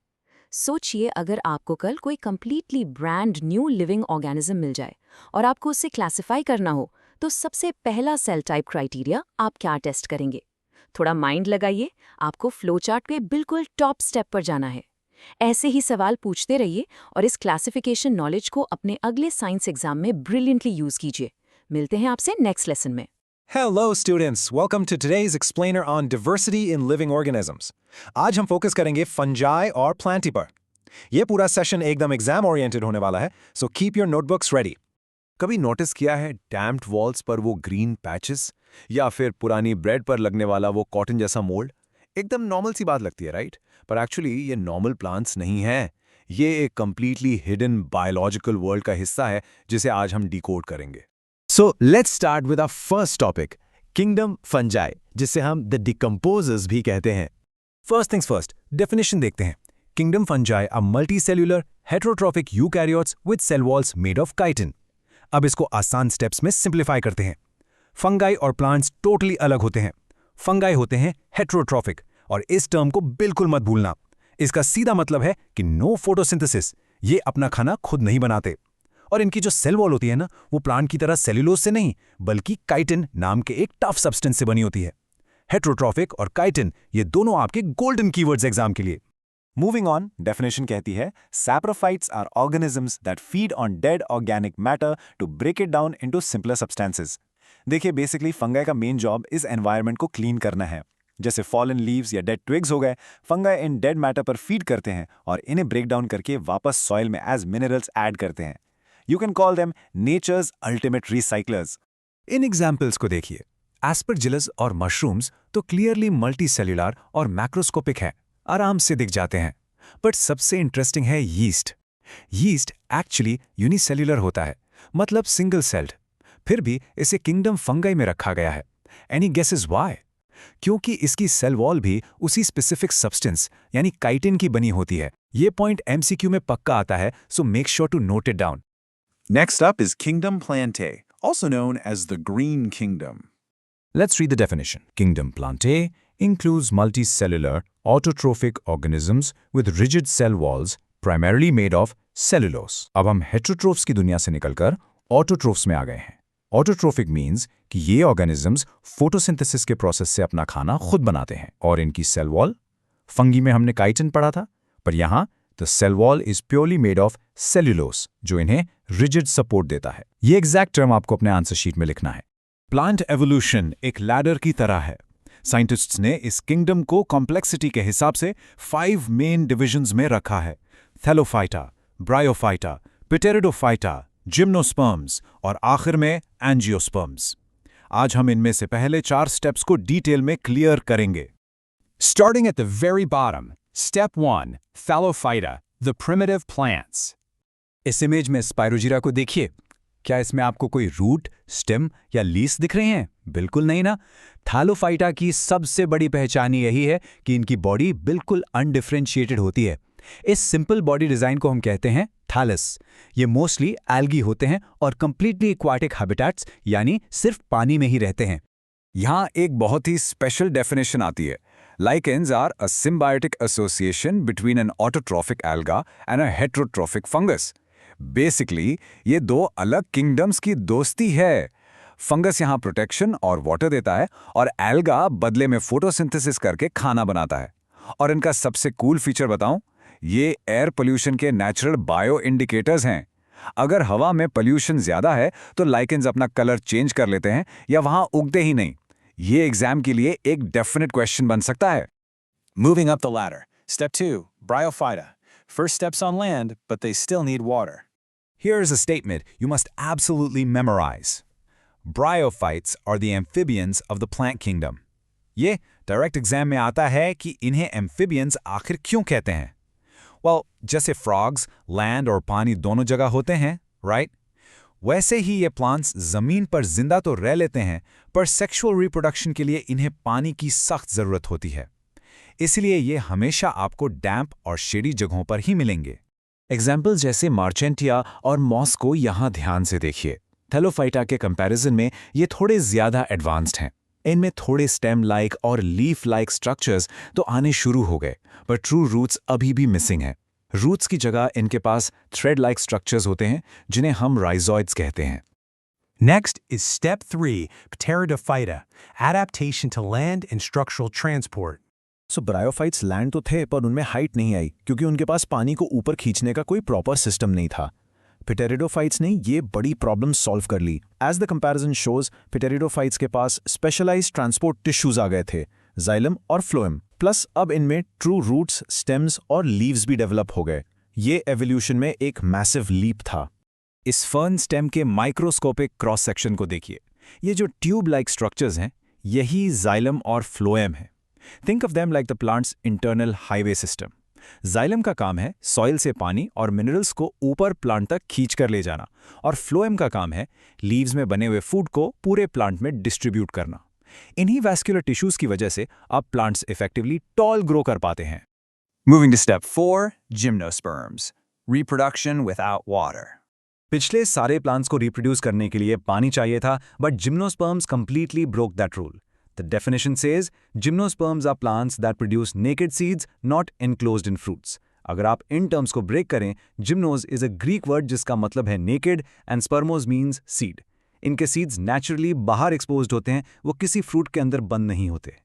सोचिए, अगर आपको कल कोई completely brand new living organism मिल जाए और आपको उसे क्लासिफाई करना हो, तो सबसे पहला सेल टाइप क्राइटेरिया आप क्या टेस्ट करेंगे? थोड़ा माइंड लगाइए, आपको फ्लो चार्ट के बिल्कुल टॉप स्टेप पर जाना है। ऐसे ही सवाल पूछते रहिए और इस क्लासिफिकेशन नॉलेज को अपने अगले साइंस एग्जाम में ब्रिलियंटली यूज कीजिए। मिलते हैं आपसे नेक्स्ट लेसन में। Hello students, welcome to today's explainer on diversity in living organisms. आज हम फोकस करेंगे फंजाई और प्लांटी पर। यह पूरा सेशन एकदम एग्जाम ओरिएंटेड होने वाला है, so keep your notebooks ready. कभी नोटिस किया है डैम्प्ड वॉल्स पर वो ग्रीन पैचेस या फिर पुरानी ब्रेड पर लगने वाला वो कॉटन जैसा मोल्ड? एकदम नॉर्मल सी बात लगती है, राइट? पर एक्चुअली ये नॉर्मल प्लांट्स नहीं हैं। ये एक कंप्लीटली हिडन बायोलॉजिकल वर्ल्ड का हिस्सा है जिसे आज हम डिकोड करेंगे। So let's start with our first topic, kingdom fungi, जिसे हम the decomposers भी कहते हैं। First things first, definition देखते हैं। Kingdom fungi are multicellular, heterotrophic eukaryotes with cell walls made of chitin. अब इसको आसान स्टेप्स में सिंप्लीफाई करते हैं। फंगाई और प्लांट्स टोटली अलग होते हैं। फंगाई होते हैं हेटेरोट्रॉफिक, और इस टर्म को बिल्कुल मत भूलना। इसका सीधा मतलब है कि नो फोटोसिंथेसिस, ये अपना खाना खुद नहीं बनाते। और इनकी जो सेल वॉल होती है ना, वो प्लांट की तरह सेल्यूलोज से नहीं बल्कि काइटिन नाम के एक टफ सब्सटेंस से बनी होती है। हेटेरोट्रॉफिक और काइटिन, ये दोनों आपके गोल्डन कीवर्ड्स एग्जाम के लिए। मूविंग ऑन, डेफिनेशन कहती है saprophytes are organisms that feed on dead organic matter to break it down into simpler substances. देखिए, बेसिकली फंगाई का मेन जॉब इस एनवायरनमेंट को क्लीन करना है। जैसे फॉलन लीव्स या डेड ट्विग्स हो गए, फंगाई इन डेड मैटर पर फीड करते हैं और इन्हें ब्रेक डाउन करके वापस सॉइल में एज मिनरल्स ऐड करते हैं। You can call them nature's ultimate recyclers. In examples को देखिए। एस्परजिलस और मशरूम्स तो क्लियरली मल्टीसेल्युलर और मैक्रोस्कोपिक है, आराम से दिख जाते हैं। बट सबसे इंटरेस्टिंग है यीस्ट। यीस्ट एक्चुअली यूनिसेल्युलर होता है, मतलब सिंगल सेल्ड। फिर भी इसे किंगडम फंगाई में रखा गया है। Any guesses why? क्योंकि इसकी सेल वॉल भी उसी स्पेसिफिक सब्सटेंस यानी काइटिन की बनी होती है। ये पॉइंट एमसीक्यू में पक्का आता है, so make sure to note it down. Next up is Kingdom Plantae, also known as the Green Kingdom. Let's read the definition. Kingdom Plantae includes multicellular, autotrophic organisms with rigid cell walls, primarily made of cellulose. अब हम heterotrophs की दुनिया से निकलकर autotrophs में आ गए हैं। Autotrophic means कि ये organisms photosynthesis के प्रोसेस से अपना खाना खुद बनाते हैं, और इनकी cell wall, फंगी में हमने काइटिन पढ़ा था, पर यहाँ the cell wall is purely made of cellulose, जो इन्हें rigid support देता है। ये एग्जैक्ट टर्म आपको अपने आंसर शीट में लिखना है। प्लांट एवोल्यूशन एक लैडर की तरह है। साइंटिस्ट्स ने इस किंगडम को कॉम्प्लेक्सिटी के हिसाब से 5 मेन डिविजन्स में रखा है: थैलोफाइटा, ब्रायोफाइटा, पिटेरिडोफाइटा, जिम्नोस्पर्म्स और आखिर में एंजियोस्पर्म्स। आज हम इनमें से पहले 4 स्टेप्स को डिटेल में क्लियर करेंगे। Starting at the very bottom, Step 1, Thallophyta, the primitive plants. इस इमेज में स्पाइरोजीरा को देखिए। क्या इसमें आपको कोई रूट, स्टेम या लीस दिख रहे हैं? बिल्कुल नहीं ना। थैलोफाइटा की सबसे बड़ी पहचान यही है कि इनकी बॉडी बिल्कुल अनडिफरेंशिएटेड होती है। इस सिंपल बॉडी डिज़ाइन को हम कहते हैं थैलस। ये मोस्टली एल्गी होते हैं और कंप्लीटली एक्वाटिक हैबिटेट्स यानी सिर्फ पानी में ही रहते हैं। यहाँ एक बहुत ही स्पेशल डेफिनेशन आती है। Lichens are a symbiotic association between an autotrophic alga and a heterotrophic fungus. Basically, ये दो अलग किंगडम्स की दोस्ती है। फंगस यहाँ प्रोटेक्शन और वाटर देता है और एल्गा बदले में फोटोसिंथेसिस करके खाना बनाता है। और इनका सबसे कूल फीचर बताऊं, ये एयर पोल्यूशन के नेचुरल बायो इंडिकेटर्स हैं। अगर हवा में पोल्यूशन ज्यादा है तो लाइकेंस अपना कलर चेंज कर लेते हैं या वहां उगते ही नहीं। ये एग्जाम के लिए एक डेफिनेट क्वेश्चन बन सकता है। Moving up the ladder. Step 2, Bryophyta. First steps on land, but they still need water. Here is a statement you must absolutely memorize. Bryophytes are the amphibians of the plant kingdom. ये डायरेक्ट एग्जाम में आता है कि इन्हें एम्फिबियंस आखिर क्यों कहते हैं। Well, जैसे फ्रॉग्स लैंड और पानी दोनों जगह होते हैं, राइट? वैसे ही ये प्लांट्स जमीन पर जिंदा तो रह लेते हैं, पर सेक्सुअल रिप्रोडक्शन के लिए इन्हें पानी की सख्त जरूरत होती है। इसलिए ये हमेशा आपको डैम्प और शेडी जगहों पर ही मिलेंगे। एग्जाम्पल जैसे मार्चेंटिया और मॉस को यहाँ ध्यान से देखिए। थैलोफाइटा के कंपैरिजन में ये थोड़े ज्यादा एडवांस्ड हैं। इनमें थोड़े स्टेम लाइक और लीफ लाइक स्ट्रक्चर्स तो आने शुरू हो गए, पर ट्रू रूट्स अभी भी मिसिंग हैं। रूट्स की जगह इनके पास थ्रेड लाइक स्ट्रक्चर्स होते हैं जिन्हें हम राइजॉइड्स कहते हैं। Next is Step 3, Pteridophyta, adaptation to land and structural transport. So bryophytes land तो थे पर उनमें हाइट नहीं आई क्योंकि उनके पास पानी को ऊपर खींचने का कोई प्रॉपर सिस्टम नहीं था। पिटेरिडोफाइट्स ने ये बड़ी प्रॉब्लम सॉल्व कर ली। एज द कंपैरिजन शोज, पिटेरिडोफाइट्स के पास स्पेशलाइज्ड ट्रांसपोर्ट टिश्यूज आ गए थे, जाइलम और फ्लोएम। प्लस अब इनमें ट्रू रूट्स, स्टेम्स और लीव्स भी डेवलप हो गए। ये एवोल्यूशन में एक मैसिव लीप था। इस फर्न स्टेम के माइक्रोस्कोपिक क्रॉस सेक्शन को देखिए। ये जो ट्यूब लाइक स्ट्रक्चर्स हैं, यही जाइलम और फ्लोएम है। Think of them like the plants internal highway system. Xylem का काम है सॉइल से पानी और मिनरल्स को ऊपर प्लांट तक खींच कर ले जाना, और फ्लोएम का काम है लीव्स में बने हुए फूड को पूरे प्लांट में डिस्ट्रीब्यूट करना। इन्हीं वैस्कुलर टिश्यूज की वजह से अब प्लांट्स इफेक्टिवली टॉल ग्रो कर पाते हैं। Moving to Step 4, Gymnosperms. Reproduction without water. पिछले सारे प्लांट्स को रिप्रोड्यूस करने के लिए पानी चाहिए था, but gymnosperms completely broke that rule. The definition says gymnosperms are plants that produce naked seeds not enclosed in fruits. अगर आप इन टर्म्स को ब्रेक करें, gymnos is a Greek word जिसका मतलब है naked and spermos means seed. इनके सीड्स नेचुरली बाहर एक्सपोज्ड होते हैं, वो किसी फ्रूट के अंदर बंद नहीं होते।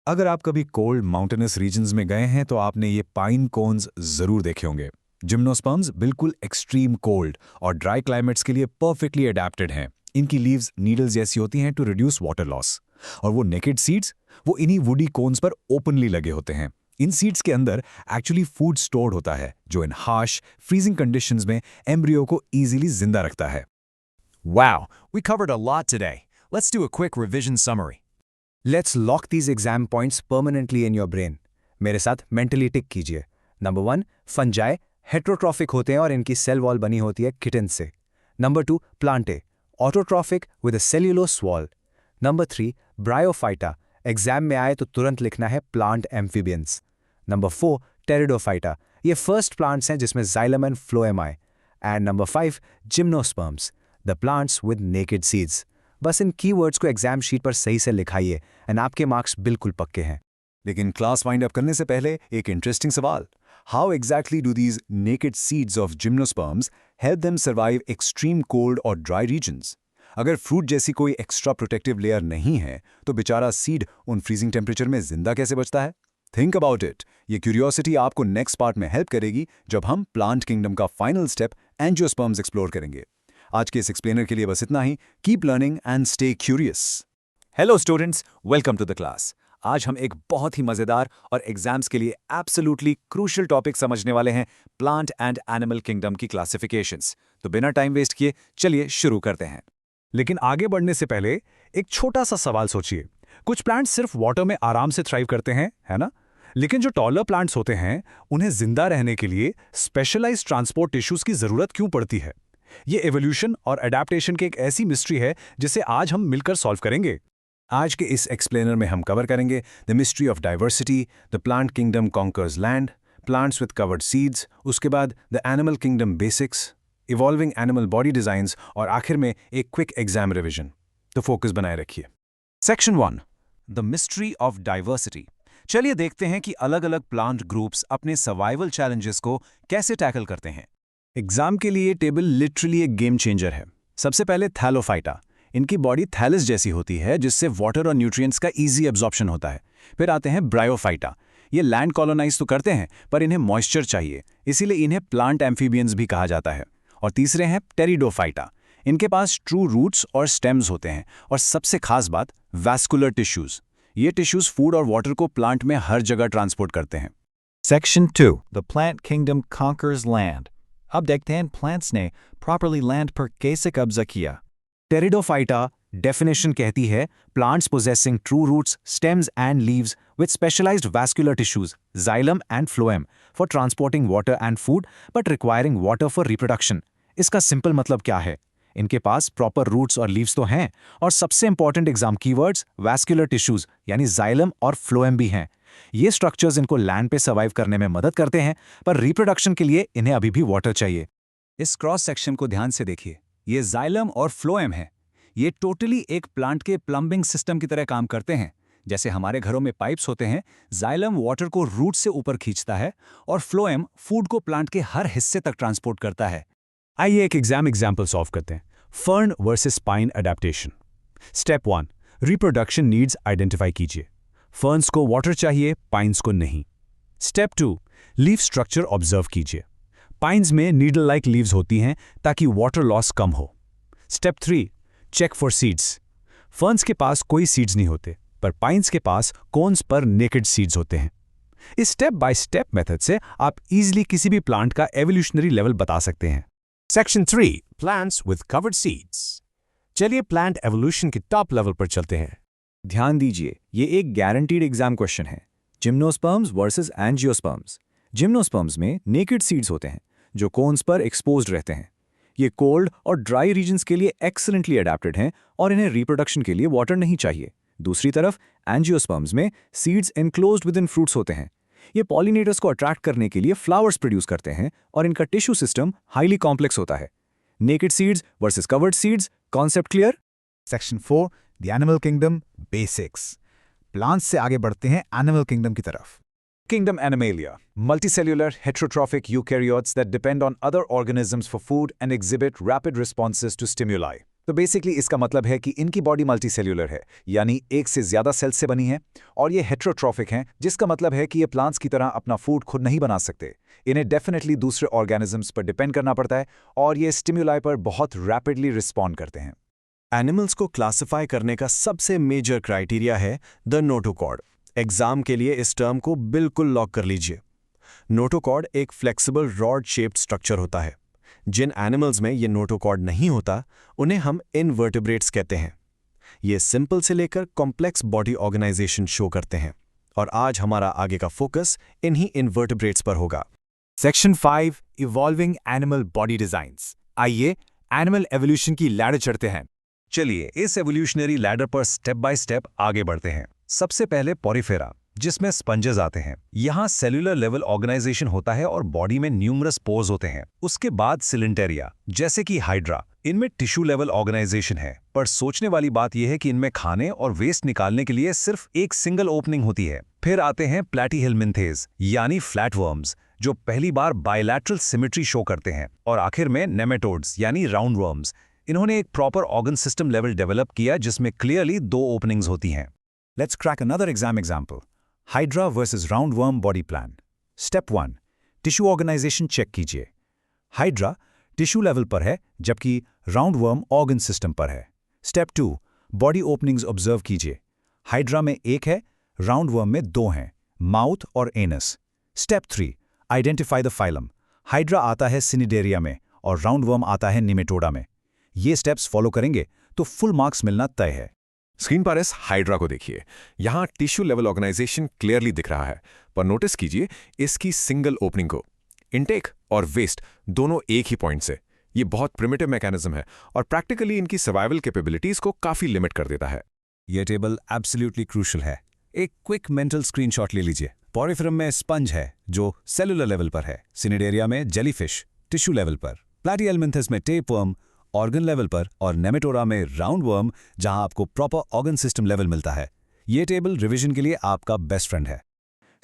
अगर आप कभी कोल्ड माउंटेनस रीजन्स में गए हैं तो आपने ये पाइन कोन्स जरूर देखे होंगे। जिम्नोस्पर्म्स बिल्कुल एक्सट्रीम कोल्ड और ड्राई क्लाइमेट्स के लिए परफेक्टली अडेप्टेड हैं। इनकी लीव्स नीडल्स जैसी होती हैं टू रिड्यूस वाटर लॉस, और वो नेकेड सीड्स वो इन्हीं वुडी कोन्स पर ओपनली लगे होते हैं। इन सीड्स के अंदर एक्चुअली फूड स्टोर्ड होता है जो इन हार्श फ्रीजिंग कंडीशंस में एम्ब्रियो को इजीली जिंदा रखता है। Wow, we covered a lot today. Let's do a quick revision summary. Let's lock these exam points permanently in your brain. मेरे साथ मेंटली टिक कीजिए। नंबर 1, फंजाई हेट्रोट्रॉफिक होते हैं और इनकी सेल वॉल बनी होती है किटन से। Number 2, Plantae autotrophic with a cellulose wall. Number 3, bryophyta, exam में आए तो तुरंत लिखना है प्लांट एम्फीबियंस। नंबर 4, टेरिडोफाइटा, ये फर्स्ट प्लांट्स हैं जिसमें जाइलम एंड फ्लोएम आए। And number 5, gymnosperms, the plants with naked seeds. बस इन कीवर्ड्स को एग्जाम शीट पर सही से लिखाइए एंड आपके मार्क्स बिल्कुल पक्के हैं। लेकिन क्लास वाइंड अप करने से पहले एक इंटरेस्टिंग सवाल। How exactly do these naked seeds of gymnosperms help them survive extreme cold और ड्राई रीजन्स? अगर फ्रूट जैसी कोई एक्स्ट्रा प्रोटेक्टिव लेयर नहीं है तो बेचारा सीड उन फ्रीजिंग टेम्परेचर में जिंदा कैसे बचता है? Think about it. ये क्यूरियोसिटी आपको नेक्स्ट पार्ट में हेल्प करेगी जब हम प्लांट किंगडम का फाइनल स्टेप एंजियोस्पर्म्स एक्सप्लोर करेंगे। आज के इस एक्सप्लेनर के लिए बस इतना ही। Keep learning and stay curious. Hello students, welcome to the class. आज हम एक बहुत ही मजेदार और एग्जाम्स के लिए एब्सोल्युटली क्रूशियल टॉपिक समझने वाले हैं, प्लांट एंड एनिमल किंगडम की क्लासिफिकेशंस। तो बिना टाइम वेस्ट किए चलिए शुरू करते हैं। लेकिन आगे बढ़ने से पहले एक छोटा सा सवाल सोचिए। कुछ प्लांट्स सिर्फ वाटर में आराम से थ्राइव करते हैं, है ना? लेकिन जो टॉलर प्लांट्स होते हैं उन्हें जिंदा रहने के लिए स्पेशलाइज्ड ट्रांसपोर्ट टिश्यूज की जरूरत क्यों पड़ती है? ये एवोल्यूशन और अडेप्टेशन की एक ऐसी मिस्ट्री है जिसे आज हम मिलकर सॉल्व करेंगे। आज के इस एक्सप्लेनर में हम कवर करेंगे the mystery of diversity, the plant kingdom conquers land, plants with covered seeds, उसके बाद the animal kingdom basics, evolving animal body designs और आखिर में एक क्विक एग्जाम रिविजन। तो फोकस बनाए रखिए। Section 1, the mystery of diversity. चलिए देखते हैं कि अलग अलग प्लांट ग्रुप्स अपने सर्वाइवल चैलेंजेस को कैसे टैकल करते हैं। एग्जाम के लिए टेबल लिटरली एक गेम चेंजर है। सबसे पहले थैलोफाइटा। इनकी बॉडी थैलस जैसी होती है, जिससे वाटर और न्यूट्रिएंट्स का इजी एब्जॉर्प्शन होता है। फिर आते हैं ब्रायोफाइटा। ये लैंड कॉलोनाइज तो करते हैं, पर इन्हें मॉइस्चर चाहिए, इसीलिए इन्हें प्लांट एम्फीबियंस भी कहा जाता है। और तीसरे हैं टेरिडोफाइटा। इनके पास ट्रू रूट्स और स्टेम्स होते हैं, और सबसे खास बात वैस्कुलर टिश्यूज। ये टिश्यूज फूड और वाटर को प्लांट में हर जगह ट्रांसपोर्ट करते हैं। Section 2, the plant kingdom conquers land. अब देखते हैं plants ने properly land पर कैसे कब्जा किया। टेरिडोफाइटा डेफिनेशन कहती है plants possessing true roots, stems and leaves with specialized vascular tissues, xylem and phloem for transporting water and food but requiring water for reproduction. इसका सिंपल मतलब क्या है? इनके पास प्रॉपर रूट्स और लीव्स तो हैं, और सबसे important exam keywords vascular tissues यानी जाइलम और फ्लोएम भी हैं। ये स्ट्रक्चर्स इनको लैंड पे सर्वाइव करने में मदद करते हैं, पर रिप्रोडक्शन के लिए इन्हें अभी भी वाटर चाहिए। इस क्रॉस सेक्शन को ध्यान से देखिए। ये जाइलम और फ्लोएम है। ये टोटली एक प्लांट के प्लम्बिंग सिस्टम की तरह काम करते हैं। जैसे हमारे घरों में पाइप्स होते हैं, जाइलम वाटर को रूट से ऊपर खींचता है और फ्लोएम फूड को प्लांट के हर हिस्से तक ट्रांसपोर्ट करता है। आइए एक एग्जाम्पल सॉल्व करते हैं। Fern versus pine adaptation. Step 1, reproduction needs identify कीजिए। फर्न्स को वाटर चाहिए, पाइन्स को नहीं। स्टेप 2, लीफ स्ट्रक्चर ऑब्जर्व कीजिए। पाइन्स में नीडल लाइक लीव्स होती हैं ताकि वाटर लॉस कम हो। Step 3, check for seeds. Ferns के पास कोई सीड्स नहीं होते, पर पाइन्स के पास कोन्स पर नेकेड सीड्स होते हैं। इस स्टेप बाय स्टेप मेथड से आप इजीली किसी भी प्लांट का एवोल्यूशनरी लेवल बता सकते हैं। Section 3, plants with covered seeds. चलिए प्लांट एवोल्यूशन के टॉप लेवल पर चलते हैं। ध्यान दीजिए, ये एक गारंटीड एग्जाम क्वेश्चन है। Gymnosperms versus angiosperms. जिम्नोस्पर्म्स में नेकेड सीड्स होते हैं जो कोन्स पर एक्सपोज्ड रहते हैं। ये कोल्ड और ड्राई रीजन्स के लिए एक्सीलेंटली अडेप्टेड हैं और इन्हें रिप्रोडक्शन के लिए वाटर नहीं चाहिए। दूसरी तरफ एंजियोस्पर्म्स में seeds enclosed with in fruits होते हैं। ये पॉलिनेटर्स को अट्रैक्ट करने के लिए फ्लावर्स प्रोड्यूस करते हैं और इनका टिश्यू सिस्टम हाईली कॉम्प्लेक्स होता है। Naked seeds versus covered seeds, concept clear? Section 4, the animal kingdom basics. Plants से आगे बढ़ते हैं एनिमल किंगडम की तरफ। Kingdom Animalia, multicellular heterotrophic eukaryotes that depend on other organisms for food and exhibit rapid responses to stimuli. तो बेसिकली इसका मतलब है कि इनकी बॉडी मल्टीसेल्यूलर है, यानी एक से ज्यादा सेल्स से बनी है, और ये हेट्रोट्रॉफिक हैं, जिसका मतलब है कि ये प्लांट्स की तरह अपना फूड खुद नहीं बना सकते। इन्हें डेफिनेटली दूसरे ऑर्गेनिजम्स पर डिपेंड करना पड़ता है, और ये स्टिम्युलाई पर बहुत रैपिडली रिस्पॉन्ड करते हैं। एनिमल्स को क्लासिफाई करने का सबसे मेजर क्राइटेरिया है द नोटोकॉर्ड। एग्जाम के लिए इस टर्म को बिल्कुल लॉक कर लीजिए। नोटोकॉर्ड एक फ्लेक्सिबल रॉड शेप्ड स्ट्रक्चर होता है। जिन एनिमल्स में ये नोटोकॉर्ड नहीं होता, उन्हें हम इनवर्टिब्रेट्स कहते हैं। ये सिंपल से लेकर कॉम्प्लेक्स बॉडी ऑर्गेनाइजेशन शो करते हैं, और आज हमारा आगे का फोकस इन्हीं इनवर्टिब्रेट्स पर होगा। Section 5, evolving animal body designs. आइए एनिमल एवोल्यूशन की लैडर चढ़ते हैं। चलिए इस एवोल्यूशनरी लैडर पर स्टेप बाय स्टेप आगे बढ़ते हैं। सबसे पहले पोरिफेरा, जिसमें स्पंजेस आते हैं। यहाँ सेल्यूलर लेवल ऑर्गेनाइजेशन होता है और बॉडी में न्यूमरस पोर्स होते हैं। उसके बाद सिलेंटेरिया, जैसे कि हाइड्रा, इनमें टिश्यू लेवल ऑर्गेनाइजेशन है। पर सोचने वाली बात यह है कि इनमें खाने और वेस्ट निकालने के लिए सिर्फ एक सिंगल ओपनिंग होती है। फिर आते हैं प्लैटीहेलमिन्थेस यानी फ्लैटवर्म्स, जो पहली बार बायलैटरल सिमेट्री शो करते हैं। और आखिर में नेमेटोड्स यानी राउंडवर्म्स। इन्होंने एक proper organ system level develop किया जिसमें क्लियरली 2 ओपनिंग्स होती हैं। Let's crack another example. Hydra versus roundworm body plan. Step 1, tissue organisation check कीजिए। हाइड्रा टिश्यू लेवल पर है, जबकि राउंडवर्म ऑर्गन सिस्टम पर है। स्टेप 2, बॉडी ओपनिंग्स ऑब्जर्व कीजिए। हाइड्रा में 1 है, राउंडवर्म में 2 हैं, माउथ और anus. Step 3, identify the phylum. Hydra आता है सिनिडेरिया में और राउंडवर्म आता है निमेटोडा में। ये स्टेप्स फॉलो करेंगे तो फुल मार्क्स मिलना तय है। स्क्रीन पर इस हाइड्रा को देखिए। यहाँ टिश्यू लेवल ऑर्गेनाइजेशन क्लियरली दिख रहा है, पर नोटिस कीजिए इसकी सिंगल ओपनिंग को। इनटेक और वेस्ट दोनों एक ही पॉइंट से। ये बहुत प्रिमिटिव मैकेनिज्म है और प्रैक्टिकली इनकी सर्वाइवल कैपेबिलिटीज को काफी लिमिट कर देता है। यह टेबल एब्सोल्युटली क्रूशियल है। एक क्विक मेंटल स्क्रीनशॉट ले लीजिए। पॉरिफेरम में स्पंज है जो सेलुलर लेवल पर है, सिनिडेरिया में जेलीफिश टिश्यू लेवल पर, प्लैटीहेल्मिन्थस में टेपवर्म ऑर्गन लेवल पर और नेमेटोरा में राउंड वर्म जहां आपको प्रॉपर ऑर्गन सिस्टम लेवल मिलता है। ये टेबल रिवीजन के लिए आपका बेस्ट फ्रेंड है।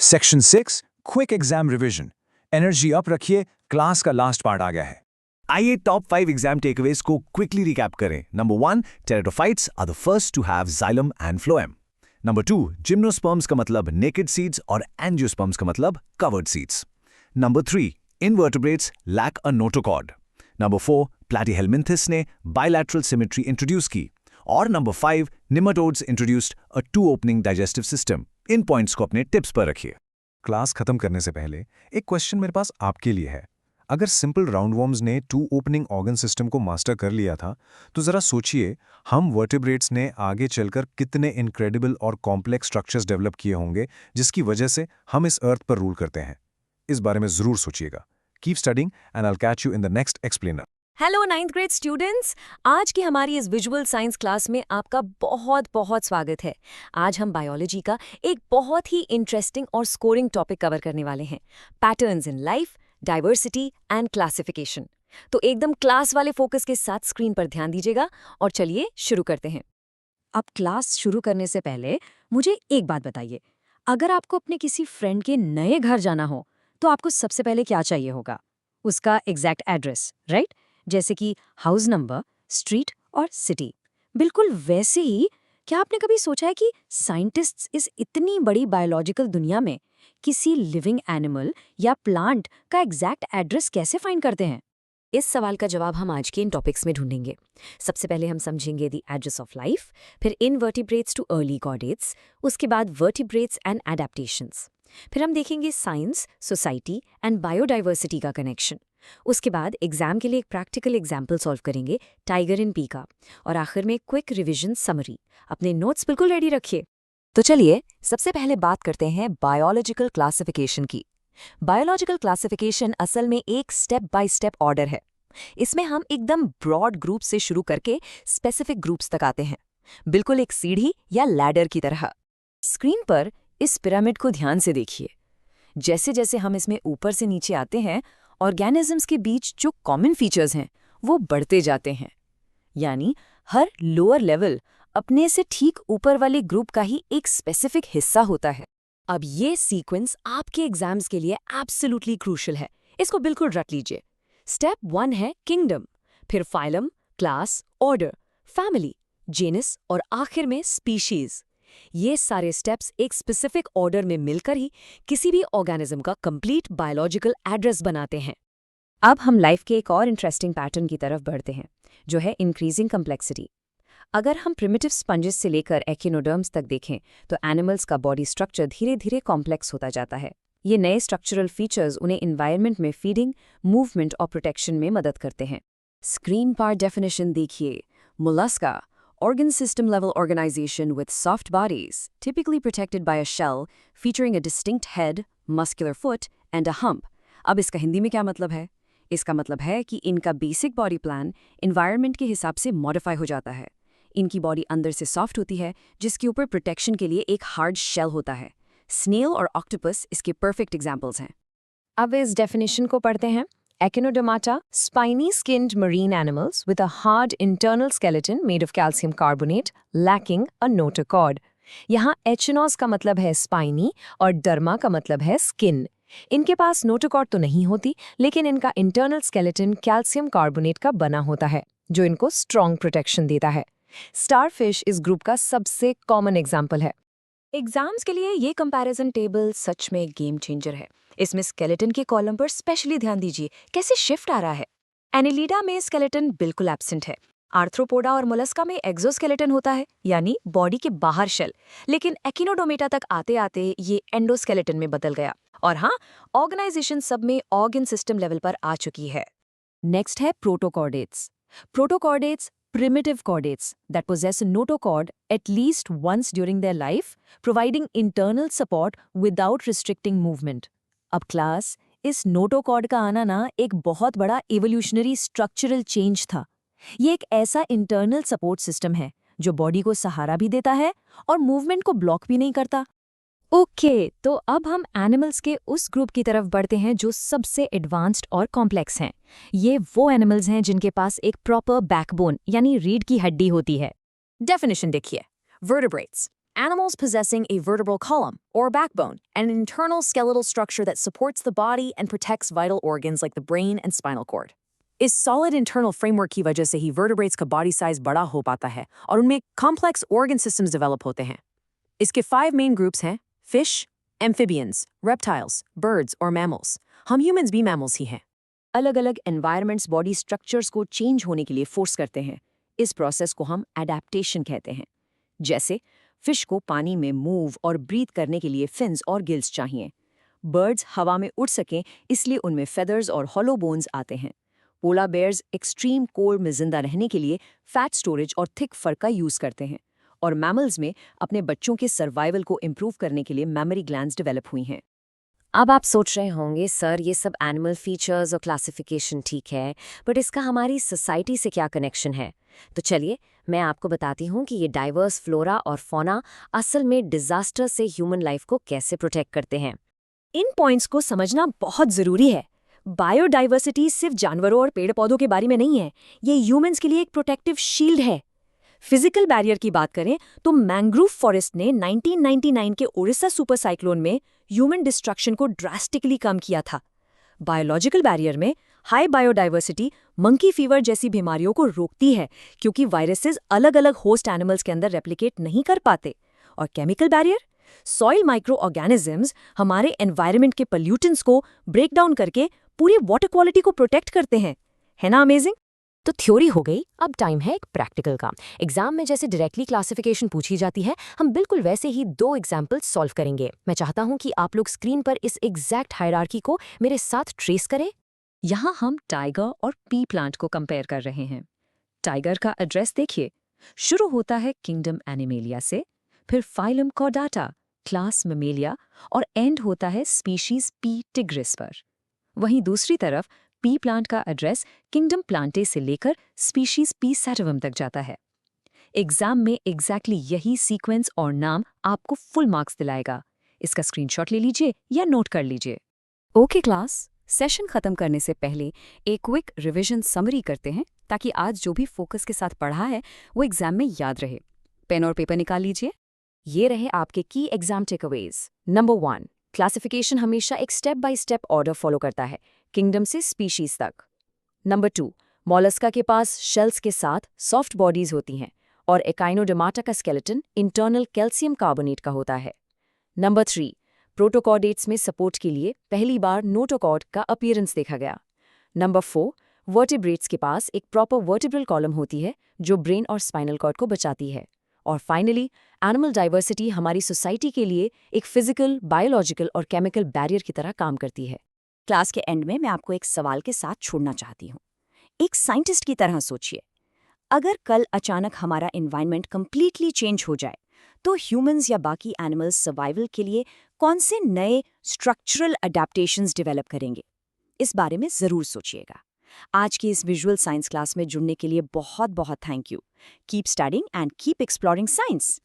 Section 6 quick exam revision. Energy up रखिए, क्लास का लास्ट पार्ट आ गया है। आइए टॉप 5 एग्जाम टेकअवेज को क्विकली रिकैप करें। Number 1, pteridophytes are the first to have xylem and phloem. Number 2, gymnosperms का मतलब नेकेड सीड्स और एंजियोस्पर्म्स का मतलब covered seeds. Number 3, invertebrates lack a notochord. Number 4, platyhelminthes ने बायलैटरल सिमेट्री इंट्रोड्यूस की। और number 5, nematodes introduced a 2 opening digestive system. In points को अपने टिप्स पर रखिए। क्लास खत्म करने से पहले एक क्वेश्चन मेरे पास आपके लिए है। अगर सिंपल राउंडवॉर्म्स ने 2 ओपनिंग ऑर्गन सिस्टम को मास्टर कर लिया था, तो जरा सोचिए हम वर्टिब्रेट्स ने आगे चलकर कितने इनक्रेडिबल और कॉम्प्लेक्स स्ट्रक्चर्स डेवलप किए होंगे जिसकी वजह से हम इस अर्थ पर रूल करते हैं। इस बारे में जरूर सोचिएगा। Keep studying and I will catch you in the next explainer. Hello 9th grade students, आज की हमारी इस विजुअल साइंस क्लास में आपका बहुत बहुत स्वागत है। आज हम बायोलॉजी का एक बहुत ही इंटरेस्टिंग और स्कोरिंग टॉपिक कवर करने वाले हैं, patterns in life, diversity and classification. तो एकदम क्लास वाले फोकस के साथ स्क्रीन पर ध्यान दीजिएगा और चलिए शुरू करते हैं। अब क्लास शुरू करने से पहले मुझे एक बात बताइए, अगर आपको अपने किसी फ्रेंड के नए घर जाना हो तो आपको सबसे पहले क्या चाहिए होगा? उसका एग्जैक्ट एड्रेस, राइट? जैसे कि हाउस नंबर, स्ट्रीट और सिटी। बिल्कुल वैसे ही क्या आपने कभी सोचा है कि साइंटिस्ट्स इस इतनी बड़ी बायोलॉजिकल दुनिया में किसी लिविंग एनिमल या प्लांट का एग्जैक्ट एड्रेस कैसे फाइंड करते हैं? इस सवाल का जवाब हम आज के इन टॉपिक्स में ढूंढेंगे। सबसे पहले हम समझेंगे द एड्रेस ऑफ लाइफ, फिर इनवर्टिब्रेट्स टू अर्ली कॉर्डेट्स, उसके बाद वर्टिब्रेट्स एंड एडेप्टेशंस, फिर हम देखेंगे साइंस, सोसाइटी एंड बायोडाइवर्सिटी का कनेक्शन। उसके बाद एग्जाम के लिए एक प्रैक्टिकल एग्जाम्पल सॉल्व करेंगे, टाइगर इन पी का, और आखिर में क्विक रिवीजन समरी। अपने नोट्स बिल्कुल रेडी रखिए। तो चलिए सबसे पहले बात करते हैं बायोलॉजिकल क्लासिफिकेशन की। बायोलॉजिकल क्लासिफिकेशन असल में एक स्टेप बाय स्टेप ऑर्डर है। इसमें हम एकदम ब्रॉड ग्रुप से शुरू करके स्पेसिफिक ग्रुप्स तक आते हैं, बिल्कुल एक सीढ़ी या लैडर की तरह। स्क्रीन पर इस पिरामिड को ध्यान से देखिए। जैसे जैसे हम इसमें ऊपर से नीचे आते हैं, ऑर्गेनिजम्स के बीच जो कॉमन फीचर्स हैं वो बढ़ते जाते हैं, यानी हर लोअर लेवल अपने से ठीक ऊपर वाले ग्रुप का ही एक स्पेसिफिक हिस्सा होता है। अब ये सीक्वेंस आपके एग्जाम्स के लिए एब्सोल्युटली क्रूशियल है, इसको बिल्कुल रट लीजिए। स्टेप 1 है किंगडम, फिर phylum, class, order, family, genus और आखिर में स्पीशीज। ये सारे स्टेप्स एक स्पेसिफिक ऑर्डर में मिलकर ही किसी भी ऑर्गेनिज्म का कंप्लीट बायोलॉजिकल एड्रेस बनाते हैं। अब हम लाइफ के एक और इंटरेस्टिंग पैटर्न की तरफ बढ़ते हैं, जो है इंक्रीजिंग कम्प्लेक्सिटी। अगर हम प्रिमिटिव स्पंजेस से लेकर एकिनोडर्म्स तक देखें तो एनिमल्स का बॉडी स्ट्रक्चर धीरे धीरे कॉम्प्लेक्स होता जाता है। ये नए स्ट्रक्चरल फीचर्स उन्हें इन्वायरमेंट में फीडिंग, मूवमेंट और प्रोटेक्शन में मदद करते हैं। स्क्रीन पर डेफिनेशन देखिए। Mollusca, organ system level organization with soft bodies, typically protected by a shell, featuring a distinct head, muscular foot, and a hump. अब इसका हिंदी में क्या मतलब है? इसका मतलब है कि इनका बेसिक बॉडी प्लान एनवायरनमेंट के हिसाब से मॉडिफाई हो जाता है। इनकी बॉडी अंदर से सॉफ्ट होती है, जिसके ऊपर प्रोटेक्शन के लिए एक हार्ड शेल होता है। स्नेल और ऑक्टोपस इसके परफेक्ट एग्जाम्पल्स हैं। अब इस डेफिनेशन को पढ़ते हैं। Echinodermata, spiny-skinned marine animals with a hard internal skeleton made of calcium carbonate, lacking a notochord. यहाँ एचिनोस का मतलब है स्पाइनी और डर्मा का मतलब है स्किन। इनके पास नोटोकॉर्ड तो नहीं होती, लेकिन इनका इंटरनल स्केलेटन कैल्शियम कार्बोनेट का बना होता है, जो इनको स्ट्रॉन्ग प्रोटेक्शन देता है। स्टारफिश इस ग्रुप का सबसे कॉमन एग्जाम्पल है। एग्जाम्स के लिए ये कंपैरिजन टेबल सच में गेम चेंजर है। इसमें स्केलेटन के कॉलम पर स्पेशली ध्यान दीजिए, कैसे शिफ्ट आ रहा है। एनिलिडा में स्केलेटन बिल्कुल एब्सेंट है। आर्थ्रोपोडा और मोलस्का में एक्सोस्केलेटन होता है, यानी बॉडी के बाहर शेल। लेकिन एकिनोडोमेटा तक आते आते ये एंडोस्केलेटन में बदल गया। और हाँ, ऑर्गेनाइजेशन सब में ऑर्गन सिस्टम लेवल पर आ चुकी है। नेक्स्ट है protochordates. Protochordates primitive chordates that possess a notochord at least once during their life, providing internal support without restricting movement. अब क्लास, इस नोटोकॉर्ड का आना ना एक बहुत बड़ा evolutionary structural change था। ये एक ऐसा internal support system है जो बॉडी को सहारा भी देता है और मूवमेंट को ब्लॉक भी नहीं करता। ओके, तो अब हम एनिमल्स के उस ग्रुप की तरफ बढ़ते हैं जो सबसे एडवांस्ड और कॉम्प्लेक्स हैं। ये वो एनिमल्स हैं जिनके पास एक प्रॉपर बैकबोन यानी रीढ़ की हड्डी होती है। Definition देखिए. Vertebrates. Animals possessing a vertebral column, or backbone, an internal skeletal structure that supports the body and protects vital organs like the brain and spinal cord. इस solid internal framework की वजह से ही vertebrates का body size बड़ा हो पाता है और उनमें complex organ systems develop होते हैं. इसके 5 main groups हैं: fish, amphibians, reptiles, birds or mammals. हम humans भी mammals ही हैं. अलग-अलग एनवायरनमेंट्स बॉडी स्ट्रक्चर्स को चेंज होने के लिए फोर्स करते हैं। इस प्रोसेस को हम एडेप्टेशन कहते हैं। जैसे फिश को पानी में मूव और ब्रीथ करने के लिए फिन्स और गिल्स चाहिए। बर्ड्स हवा में उड़ सकें इसलिए उनमें फेदर्स और हॉलो बोन्स आते हैं। पोला बेयर्स एक्सट्रीम कोल्ड में जिंदा रहने के लिए फैट स्टोरेज और थिक फर का यूज करते हैं। और मैमल्स में अपने बच्चों के सर्वाइवल को इम्प्रूव करने के लिए मैमरी ग्लैंड्स डेवलप हुई हैं। अब आप सोच रहे होंगे सर ये सब एनिमल फीचर्स और क्लासिफिकेशन ठीक है, बट इसका हमारी सोसाइटी से क्या कनेक्शन है? तो चलिए मैं आपको बताती हूँ कि ये डाइवर्स फ्लोरा और फौना असल में डिजास्टर से ह्यूमन लाइफ को कैसे प्रोटेक्ट करते हैं। इन पॉइंट्स को समझना बहुत ज़रूरी है। बायोडाइवर्सिटी सिर्फ जानवरों और पेड़ पौधों के बारे में नहीं है, ये ह्यूमंस के लिए एक प्रोटेक्टिव शील्ड है। फिजिकल बैरियर की बात करें तो मैंग्रोव फॉरेस्ट ने 1999 के ओडिशा सुपर साइक्लोन में ह्यूमन डिस्ट्रक्शन को ड्रास्टिकली कम किया था। बायोलॉजिकल बैरियर में हाई बायोडाइवर्सिटी मंकी फीवर जैसी बीमारियों को रोकती है क्योंकि वायरसेस अलग-अलग होस्ट एनिमल्स के अंदर रेप्लिकेट नहीं कर पाते। और chemical barrier, soil micro organisms हमारे एनवायरनमेंट के पोल्यूटेंट्स को ब्रेक डाउन करके पूरी वाटर क्वालिटी को प्रोटेक्ट करते हैं। है ना अमेजिंग? तो थ्योरी हो गई, अब टाइम है एक प्रैक्टिकल का। एग्जाम में जैसे डायरेक्टली क्लासिफिकेशन पूछी जाती है, हम बिल्कुल वैसे ही 2 एग्जाम्पल सॉल्व करेंगे। मैं चाहता हूं कि आप लोग स्क्रीन पर इस एग्जैक्ट हायरार्की को मेरे साथ ट्रेस करें। यहाँ हम टाइगर और पी प्लांट को कंपेयर कर रहे हैं। टाइगर का एड्रेस देखिए, शुरू होता है किंगडम एनिमेलिया से, फिर फाइलम कॉर्डाटा, क्लास ममेलिया और एंड होता है स्पीशीज पी टिग्रिस पर। वहीं दूसरी तरफ पी प्लांट का एड्रेस किंगडम प्लांटे से लेकर स्पीशीज पी सैटिवम तक जाता है। एग्जाम में एग्जैक्टली यही सीक्वेंस और नाम आपको फुल मार्क्स दिलाएगा। इसका स्क्रीनशॉट ले लीजिए या नोट कर लीजिए। ओके क्लास, सेशन खत्म करने से पहले एक क्विक रिवीजन समरी करते हैं ताकि आज जो भी फोकस के साथ पढ़ा है वो एग्जाम में याद रहे। पेन और पेपर निकाल लीजिए। ये रहे आपके की एग्जाम टेकअवेज। नंबर 1, क्लासिफिकेशन हमेशा एक step by step order follow करता है, किंगडम से स्पीशीज तक। नंबर 2, मोलस्का के पास शेल्स के साथ सॉफ्ट बॉडीज होती हैं और एकाइनोडर्माटा का स्केलेटन इंटरनल कैल्शियम कार्बोनेट का होता है। नंबर 3, प्रोटोकॉर्डेट्स में सपोर्ट के लिए पहली बार नोटोकॉर्ड का अपीयरेंस देखा गया। नंबर 4, वर्टिब्रेट्स के पास एक प्रॉपर वर्टिब्रल कॉलम होती है जो ब्रेन और स्पाइनल कॉर्ड को बचाती है। और फाइनली, एनिमल डाइवर्सिटी हमारी सोसाइटी के लिए एक फिजिकल, बायोलॉजिकल और केमिकल बैरियर की तरह काम करती है। क्लास के एंड में मैं आपको एक सवाल के साथ छोड़ना चाहती हूँ। एक साइंटिस्ट की तरह सोचिए, अगर कल अचानक हमारा एनवायरनमेंट कंप्लीटली चेंज हो जाए तो ह्यूमंस या बाकी एनिमल्स सर्वाइवल के लिए कौन से नए स्ट्रक्चरल अडेप्टेशंस डेवलप करेंगे? इस बारे में ज़रूर सोचिएगा। आज की इस विजुअल साइंस क्लास में जुड़ने के लिए बहुत बहुत thank you. Keep studying and keep exploring science.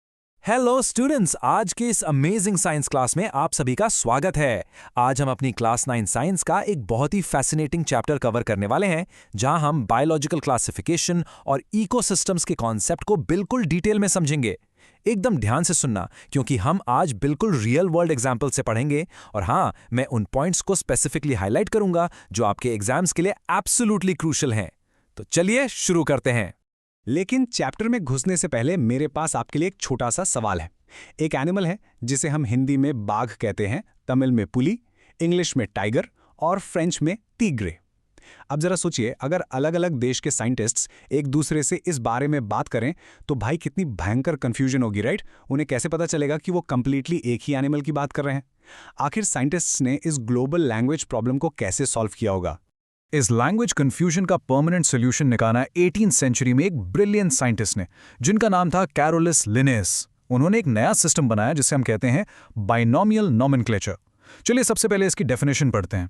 Hello students, आज के इस अमेजिंग साइंस क्लास में आप सभी का स्वागत है। आज हम अपनी क्लास 9 साइंस का एक बहुत ही फैसिनेटिंग चैप्टर कवर करने वाले हैं, जहां हम बायोलॉजिकल क्लासिफिकेशन और इकोसिस्टम्स के कॉन्सेप्ट को बिल्कुल डिटेल में समझेंगे। एकदम ध्यान से सुनना, क्योंकि हम आज बिल्कुल रियल वर्ल्ड एग्जाम्पल से पढ़ेंगे। और हाँ, मैं उन पॉइंट्स को स्पेसिफिकली हाईलाइट करूंगा जो आपके एग्जाम्स के लिए एब्सोल्युटली क्रूशियल हैं। तो चलिए शुरू करते हैं। लेकिन चैप्टर में घुसने से पहले मेरे पास आपके लिए एक छोटा सा सवाल है। एक एनिमल है जिसे हम हिंदी में बाघ कहते हैं, तमिल में पुली, इंग्लिश में टाइगर और फ्रेंच में तीग्रे। अब जरा सोचिए, अगर अलग अलग देश के साइंटिस्ट्स एक दूसरे से इस बारे में बात करें तो भाई कितनी भयंकर कंफ्यूजन होगी, राइट? उन्हें कैसे पता चलेगा कि वो कंप्लीटली एक ही एनिमल की बात कर रहे हैं? आखिर साइंटिस्ट्स ने इस ग्लोबल लैंग्वेज प्रॉब्लम को कैसे सॉल्व किया होगा? इस लैंग्वेज कंफ्यूजन का परमानेंट सॉल्यूशन निकाला 18th सेंचुरी में एक ब्रिलियंट साइंटिस्ट ने, जिनका नाम था कैरोलस लिनेस। उन्होंने एक नया सिस्टम बनाया जिसे हम कहते हैं बाइनोमियल नोमेनक्लेचर। चलिए सबसे पहले इसकी डेफिनेशन पढ़ते हैं।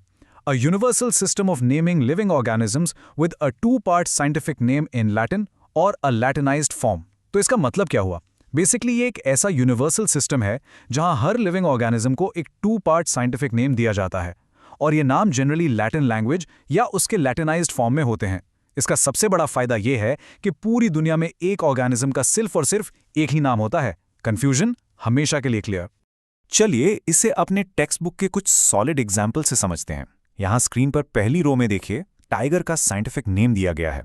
A universal system of naming living organisms with a 2-part scientific name in Latin or a Latinized form। तो इसका मतलब क्या हुआ? बेसिकली ये एक ऐसा यूनिवर्सल सिस्टम है जहां हर लिविंग ऑर्गेनिज्म को एक 2 पार्ट साइंटिफिक नेम दिया जाता है, और ये नाम जनरली लैटिन लैंग्वेज या उसके लैटिनाइज्ड फॉर्म में होते हैं। इसका सबसे बड़ा फायदा यह है कि पूरी दुनिया में एक ऑर्गेनिज्म का सिर्फ और सिर्फ एक ही नाम होता है। कंफ्यूजन हमेशा के लिए क्लियर। चलिए इसे अपने टेक्स्ट बुक के कुछ सॉलिड एग्जाम्पल से समझते हैं। यहाँ स्क्रीन पर पहली रो में देखिए, टाइगर का साइंटिफिक नेम दिया गया है,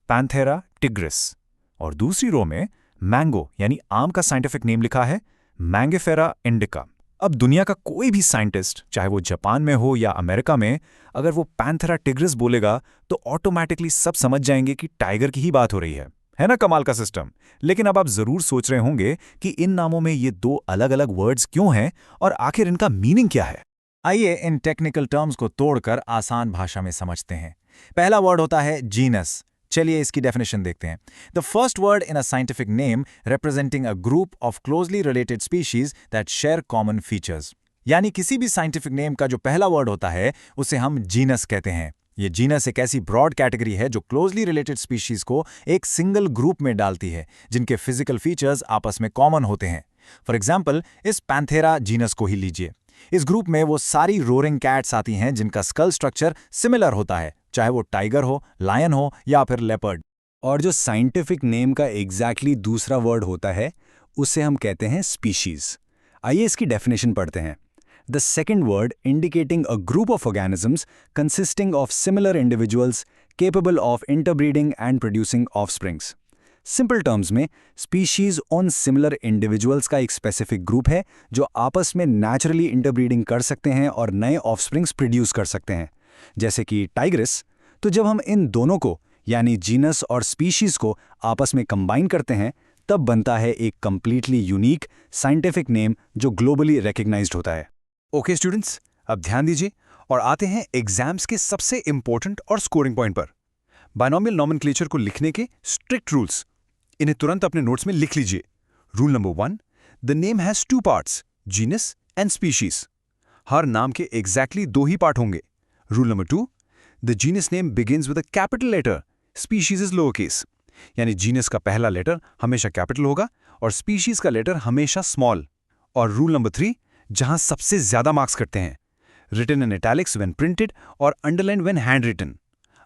पैंथेरा टिग्रिस, और दूसरी रो में मैंगो यानी आम का साइंटिफिक नेम लिखा है, मैंगेफेरा इंडिका। अब दुनिया का कोई भी साइंटिस्ट, चाहे वो जापान में हो या अमेरिका में, अगर वो पैंथेरा टिग्रिस बोलेगा तो ऑटोमेटिकली सब समझ जाएंगे कि टाइगर की ही बात हो रही है ना? कमाल का सिस्टम। लेकिन अब आप जरूर सोच रहे होंगे कि इन नामों में ये दो अलग अलग वर्ड्स क्यों हैं और आखिर इनका मीनिंग क्या है। आइए इन टेक्निकल टर्म्स को तोड़कर आसान भाषा में समझते हैं। पहला वर्ड होता है जीनस। चलिए इसकी डेफिनेशन देखते हैं। The first word in a scientific name representing a group of closely related species that share common features. यानी किसी भी साइंटिफिक नेम का जो पहला वर्ड होता है उसे हम जीनस कहते हैं। ये जीनस एक ऐसी ब्रॉड कैटेगरी है जो क्लोजली रिलेटेड स्पीशीज को एक सिंगल ग्रुप में डालती है, जिनके फिजिकल फीचर्स आपस में कॉमन होते हैं। फॉर एग्जाम्पल, इस पैंथेरा जीनस को ही लीजिए। इस ग्रुप में वो सारी रोरिंग कैट्स आती हैं जिनका स्कल स्ट्रक्चर सिमिलर होता है, चाहे वो टाइगर हो, लायन हो या फिर लेपर्ड। और जो साइंटिफिक नेम का एग्जैक्टली दूसरा वर्ड होता है उसे हम कहते हैं स्पीशीज। आइए इसकी डेफिनेशन पढ़ते हैं। The second word indicating a group of organisms consisting of similar individuals capable of interbreeding and producing offsprings. Simple terms में species on similar individuals का एक specific group है जो आपस में naturally interbreeding कर सकते हैं और नए offsprings produce कर सकते हैं, जैसे कि टाइग्रिस। तो जब हम इन दोनों को यानी जीनस और स्पीशीज को आपस में कंबाइन करते हैं तब बनता है एक कंप्लीटली यूनिक साइंटिफिक नेम जो ग्लोबली रिकग्नाइज्ड होता है। ओके स्टूडेंट्स, अब ध्यान दीजिए और आते हैं एग्जाम्स के सबसे इंपॉर्टेंट और स्कोरिंग पॉइंट पर। बायनोमियल नॉमेनक्लेचर को लिखने के स्ट्रिक्ट रूल्स, इन्हें तुरंत अपने नोट्स में लिख लीजिए। Rule number 1, the name has 2 parts, genus and species. हर नाम के एग्जैक्टली 2 ही पार्ट होंगे। Rule number 2, the genus name begins with a capital letter, species is lower case. यानी जीनस का पहला लेटर हमेशा कैपिटल होगा और स्पीशीज का लेटर हमेशा स्मॉल। और रूल नंबर 3, जहां सबसे ज्यादा मार्क्स कटते हैं, written in italics when printed और अंडरलाइन व्हेन हैंड रिटन।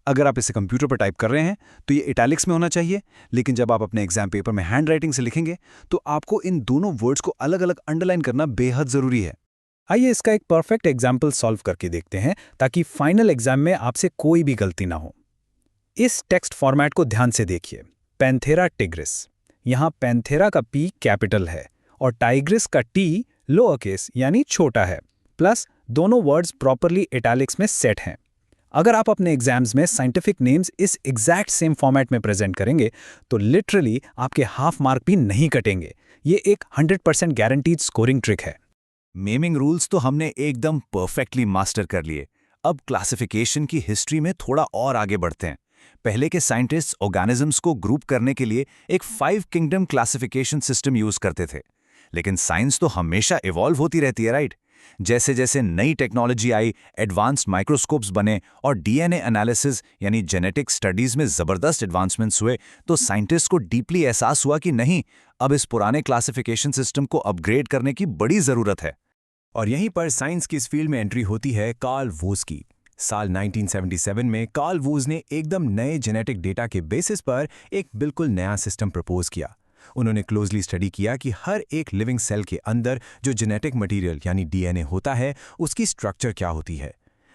अगर आप इसे कंप्यूटर पर टाइप कर रहे हैं तो ये इटैलिक्स में होना चाहिए, लेकिन जब आप अपने एग्जाम पेपर में हैंड राइटिंग से लिखेंगे तो आपको इन दोनों वर्ड्स को अलग अलग अंडरलाइन करना बेहद जरूरी है। आइए इसका एक परफेक्ट एग्जाम्पल सॉल्व करके देखते हैं ताकि फाइनल एग्जाम में आपसे कोई भी गलती ना हो। इस टेक्स्ट फॉर्मेट को ध्यान से देखिए। पैंथेरा टिग्रिस, यहाँ पैंथेरा का पी कैपिटल है और टाइग्रिस का टी लोअर केस यानी छोटा है, प्लस दोनों वर्ड्स प्रॉपरली इटैलिक्स में सेट हैं। अगर आप अपने एग्जाम्स में साइंटिफिक नेम्स इस एग्जैक्ट सेम फॉर्मेट में प्रेजेंट करेंगे तो लिटरली आपके हाफ मार्क भी नहीं कटेंगे। ये एक 100% गारंटीड स्कोरिंग ट्रिक है। नेमिंग रूल्स तो हमने एकदम परफेक्टली मास्टर कर लिए। अब क्लासिफिकेशन की हिस्ट्री में थोड़ा और आगे बढ़ते हैं। पहले के साइंटिस्ट्स ऑर्गेनिजम्स को ग्रुप करने के लिए एक 5 किंगडम क्लासिफिकेशन सिस्टम यूज करते थे। लेकिन साइंस तो हमेशा इवॉल्व होती रहती है, राइट? जैसे जैसे नई टेक्नोलॉजी आई, एडवांस्ड माइक्रोस्कोप्स बने और डीएनए एनालिसिस यानी जेनेटिक स्टडीज में जबरदस्त एडवांसमेंट्स हुए, तो साइंटिस्ट को डीपली एहसास हुआ कि नहीं, अब इस पुराने क्लासिफिकेशन सिस्टम को अपग्रेड करने की बड़ी जरूरत है। और यहीं पर साइंस की इस फील्ड में एंट्री होती है कार्ल वोज की। साल 1977 में कार्ल वोज ने एकदम नए जेनेटिक डेटा के बेसिस पर एक बिल्कुल नया सिस्टम प्रपोज किया। उन्होंने क्लोजली स्टडी किया कि हर एक लिविंग सेल के अंदर जो जेनेटिक मटेरियल यानी डीएनए होता है उसकी स्ट्रक्चर क्या होती है।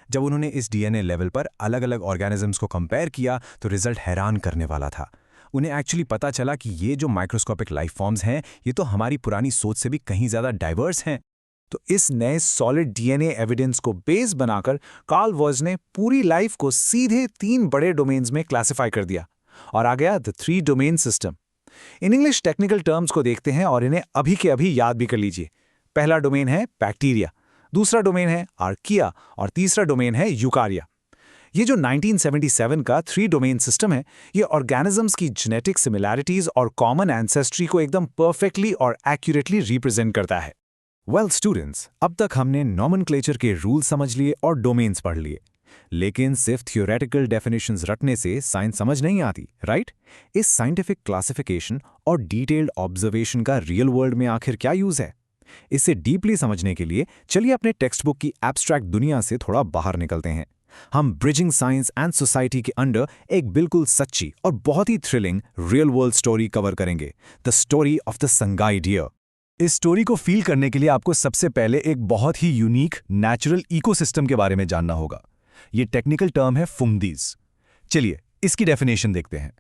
जब उन्होंने इस डीएनए लेवल पर अलग अलग ऑर्गेनिजम्स को कंपेयर किया तो रिजल्ट हैरान करने वाला था। उन्हें एक्चुअली पता चला कि ये जो माइक्रोस्कोपिक लाइफ फॉर्म्स हैं ये तो हमारी पुरानी सोच से भी कहीं ज़्यादा डाइवर्स हैं। तो इस नए सॉलिड डीएनए एविडेंस को बेस बनाकर कार्ल वोज ने पूरी लाइफ को सीधे 3 बड़े डोमेन्स में क्लासिफाई कर दिया और आ गया the 3 domain system. In English technical terms को देखते हैं और इन्हें अभी के अभी याद भी कर लीजिए। पहला डोमेन है बैक्टीरिया, दूसरा डोमेन है आर्किया और तीसरा डोमेन है यूकारिया। ये जो 1977 का 3 डोमेन सिस्टम है ये ऑर्गेनिजम्स की जेनेटिक सिमिलैरिटीज और कॉमन एंसेस्ट्री को एकदम परफेक्टली और एक्यूरेटली रिप्रेजेंट करता है। वेल स्टूडेंट्स, अब तक हमने नॉमेनक्लेचर के रूल समझ लिए और डोमेन्स पढ़ लिए। लेकिन सिर्फ थियोरेटिकल डेफिनेशंस रटने से साइंस समझ नहीं आती, राइट? इस साइंटिफिक क्लासिफिकेशन और डिटेल्ड ऑब्जर्वेशन का रियल वर्ल्ड में आखिर क्या यूज है? इसे डीपली समझने के लिए चलिए अपने टेक्स्ट बुक की एब्स्ट्रैक्ट दुनिया से थोड़ा बाहर निकलते हैं। हम ब्रिजिंग साइंस एंड सोसाइटी के अंडर एक बिल्कुल सच्ची और बहुत ही thrilling real world story cover करेंगे, the story of the Sangai deer. इस स्टोरी को फील करने के लिए आपको सबसे पहले एक बहुत ही यूनिक नेचुरल इकोसिस्टम के बारे में जानना होगा। ये टेक्निकल टर्म है फुमदीज। चलिए इसकी डेफिनेशन देखते हैं।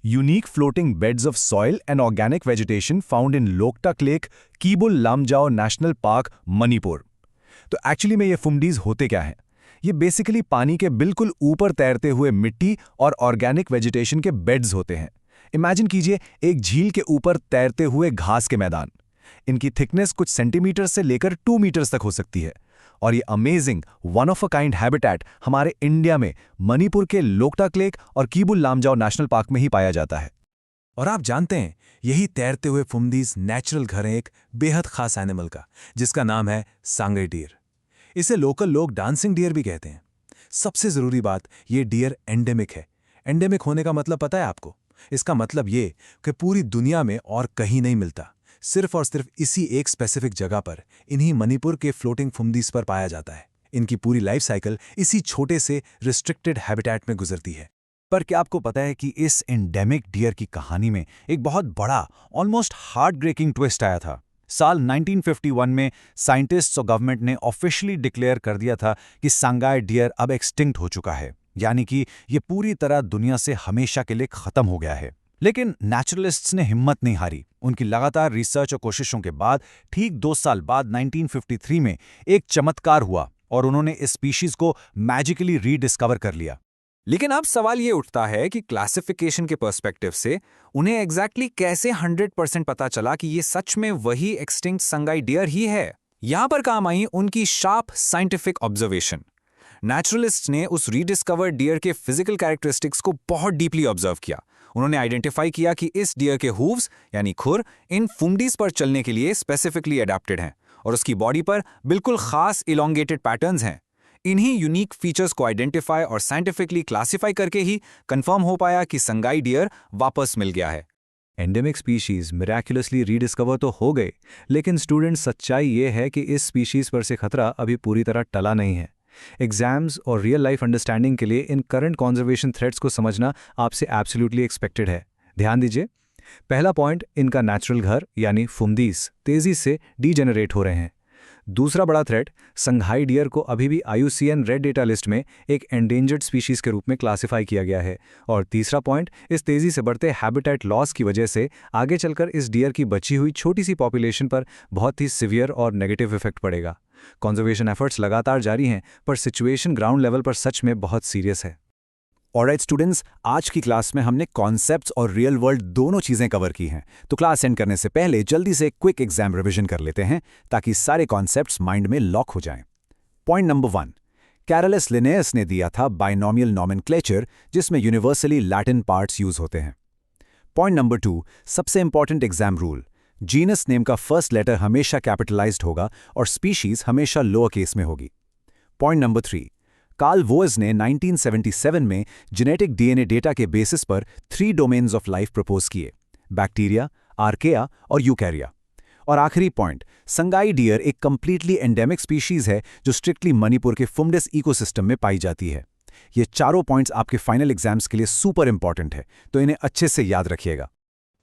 Unique floating beds of soil and organic vegetation found in Loktak lake, Keibul Lamjao national park, Manipur. तो एक्चुअली में ये फुमदीज होते क्या हैं? ये बेसिकली पानी के बिल्कुल ऊपर तैरते हुए मिट्टी और ऑर्गेनिक वेजिटेशन के बेड्स होते हैं। इमेजिन कीजिए एक झील के ऊपर तैरते हुए घास के मैदान। इनकी थिकनेस कुछ सेंटीमीटर से लेकर 2 मीटर्स तक हो सकती है। और ये amazing one of a kind habitat हमारे इंडिया में मणिपुर के लोकटक लेक और कीबुल लामजाओ नेशनल पार्क में ही पाया जाता है। और आप जानते हैं, यही तैरते हुए फुमदीज नेचुरल घर है एक बेहद खास एनिमल का, जिसका नाम है सांगई डियर। इसे लोकल लोग डांसिंग डियर भी कहते हैं। सबसे जरूरी बात, ये डियर एंडेमिक है। एंडेमिक होने का मतलब पता है आपको? इसका मतलब ये कि पूरी दुनिया में और कहीं नहीं मिलता, सिर्फ और सिर्फ इसी एक स्पेसिफिक जगह पर, इन्हीं मणिपुर के फ्लोटिंग फुमदीज पर पाया जाता है। इनकी पूरी लाइफ साइकिल इसी छोटे से रिस्ट्रिक्टेड हैबिटेट में गुजरती है। पर क्या आपको पता है कि इस एंडेमिक डियर की कहानी में एक बहुत बड़ा, ऑलमोस्ट हार्ट ब्रेकिंग ट्विस्ट आया था? साल 1951 में साइंटिस्ट्स और गवर्नमेंट ने ऑफिशियली डिक्लेयर कर दिया था कि सांगाई डियर अब एक्सटिंक्ट हो चुका है, यानी कि ये पूरी तरह दुनिया से हमेशा के लिए खत्म हो गया है। लेकिन नेचुरलिस्ट्स ने हिम्मत नहीं हारी। उनकी लगातार रिसर्च और कोशिशों के बाद ठीक 2 साल बाद 1953 में एक चमत्कार हुआ और उन्होंने इस स्पीशीज को मैजिकली रीडिस्कवर कर लिया। लेकिन अब सवाल ये उठता है कि क्लासिफिकेशन के पर्सपेक्टिव से उन्हें एग्जैक्टली कैसे 100% पता चला कि ये सच में वही एक्सटिंक्ट संगाई डियर ही है। यहां पर काम आई उनकी शार्प साइंटिफिक ऑब्जर्वेशन। नेचुरलिस्ट ने उस रीडिस्कवर्ड डियर के फिजिकल कैरेक्टरिस्टिक्स को बहुत डीपली ऑब्जर्व किया। उन्होंने आइडेंटिफाई किया कि इस डियर के हूव्स यानी खुर इन फुमडीज पर चलने के लिए स्पेसिफिकली अडेप्टेड हैं और उसकी बॉडी पर बिल्कुल खास इलोंगेटेड पैटर्न्स हैं। इन्हीं यूनिक फीचर्स को आइडेंटिफाई और साइंटिफिकली क्लासिफाई करके ही कंफर्म हो पाया कि संगाई डियर वापस मिल गया है। एंडेमिक स्पीशीज मिराकुलसली रीडिस्कवर तो हो गए, लेकिन स्टूडेंट सच्चाई ये है कि इस स्पीशीज पर से खतरा अभी पूरी तरह टला नहीं है। एग्जाम्स और रियल लाइफ अंडरस्टैंडिंग के लिए इन करंट कॉन्जर्वेशन थ्रेट्स को समझना आपसे एब्सोल्युटली एक्सपेक्टेड है। ध्यान दीजिए, पहला पॉइंट, इनका नेचुरल घर यानी फुमदीज तेजी से डीजेनरेट हो रहे हैं। दूसरा बड़ा थ्रेट, संघाई डियर को अभी भी IUCN रेड डेटा लिस्ट में एक एंडेंजर्ड स्पीशीज के रूप में क्लासिफाई किया गया है। और तीसरा पॉइंट, इस तेजी से बढ़ते हैबिटेट लॉस की वजह से आगे चलकर इस डियर की बची हुई छोटी सी पॉपुलेशन पर बहुत ही सिवियर और नेगेटिव इफेक्ट पड़ेगा। कंजर्वेशन एफर्ट्स लगातार जारी हैं, पर सिचुएशन ग्राउंड लेवल पर सच में बहुत सीरियस है। ऑलराइट स्टूडेंट्स, आज की क्लास में हमने कॉन्सेप्ट्स और रियल वर्ल्ड दोनों चीजें कवर की हैं। तो क्लास एंड करने से पहले जल्दी से क्विक एग्जाम रिवीजन कर लेते हैं ताकि सारे कॉन्सेप्ट्स माइंड में लॉक हो जाएं। पॉइंट नंबर 1, कैरोलस लिनेयस ने दिया था बाइनोमियल नॉमेनक्लेचर, जिसमें यूनिवर्सली लैटिन पार्ट्स यूज होते हैं। पॉइंट नंबर 2, सबसे important exam rule, genus name का फर्स्ट लेटर हमेशा कैपिटलाइज्ड होगा और स्पीशीज हमेशा लोअर केस में होगी। पॉइंट नंबर 3, कार्ल वोएज ने 1977 में जेनेटिक DNA डेटा के बेसिस पर 3 डोमेन्स ऑफ लाइफ प्रपोज किए, बैक्टीरिया, आर्केया और यूकैरिया। और आखिरी पॉइंट, संगाई डियर एक कंप्लीटली एंडेमिक स्पीशीज है जो स्ट्रिक्टली मणिपुर के फुमडिस इकोसिस्टम में पाई जाती है। ये चारों पॉइंट्स आपके फाइनल एग्जाम्स के लिए सुपर इंपॉर्टेंट है, तो इन्हें अच्छे से याद रखिएगा।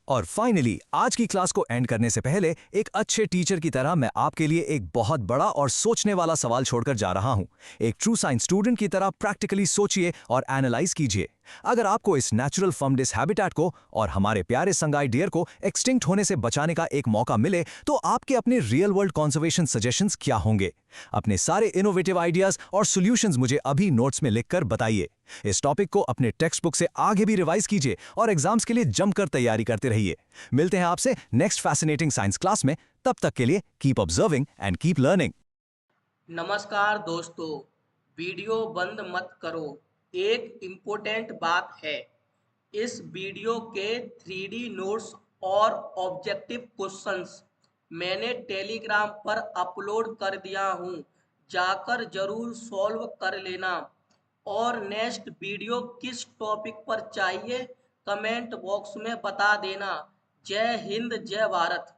और फाइनली, आज की क्लास को एंड करने से पहले एक अच्छे टीचर की तरह मैं आपके लिए एक बहुत बड़ा और सोचने वाला सवाल छोड़कर जा रहा हूं। एक ट्रू साइंस स्टूडेंट की तरह प्रैक्टिकली सोचिए और एनालाइज कीजिए। अगर आपको इस नेचुरल फुमडिस हैबिटेट को और हमारे प्यारे संगाई डियर को एक्सटिंक्ट होने से बचाने का एक मौका मिले, तो आपके अपने रियल वर्ल्ड कंजर्वेशन सजेशंस क्या होंगे? अपने सारे इनोवेटिव आइडियाज और सॉल्यूशंस मुझे अभी नोट्स में लिखकर बताइए। इस टॉपिक को अपने टेक्स्ट बुक से आगे भी रिवाइज कीजिए और एग्जाम्स के लिए जमकर तैयारी करते रहिए। मिलते हैं आपसे नेक्स्ट फैसिनेटिंग साइंस क्लास में। तब तक के लिए keep observing and keep learning. नमस्कार दोस्तों, वीडियो बंद मत करो। एक इम्पोर्टेंट बात है, इस वीडियो के 3D नोट्स और ऑब्जेक्टिव क्वेश्चंस मैंने टेलीग्राम पर अपलोड कर दिया हूँ, जाकर जरूर सॉल्व कर लेना। और नेक्स्ट वीडियो किस टॉपिक पर चाहिए कमेंट बॉक्स में बता देना। जय हिंद, जय भारत।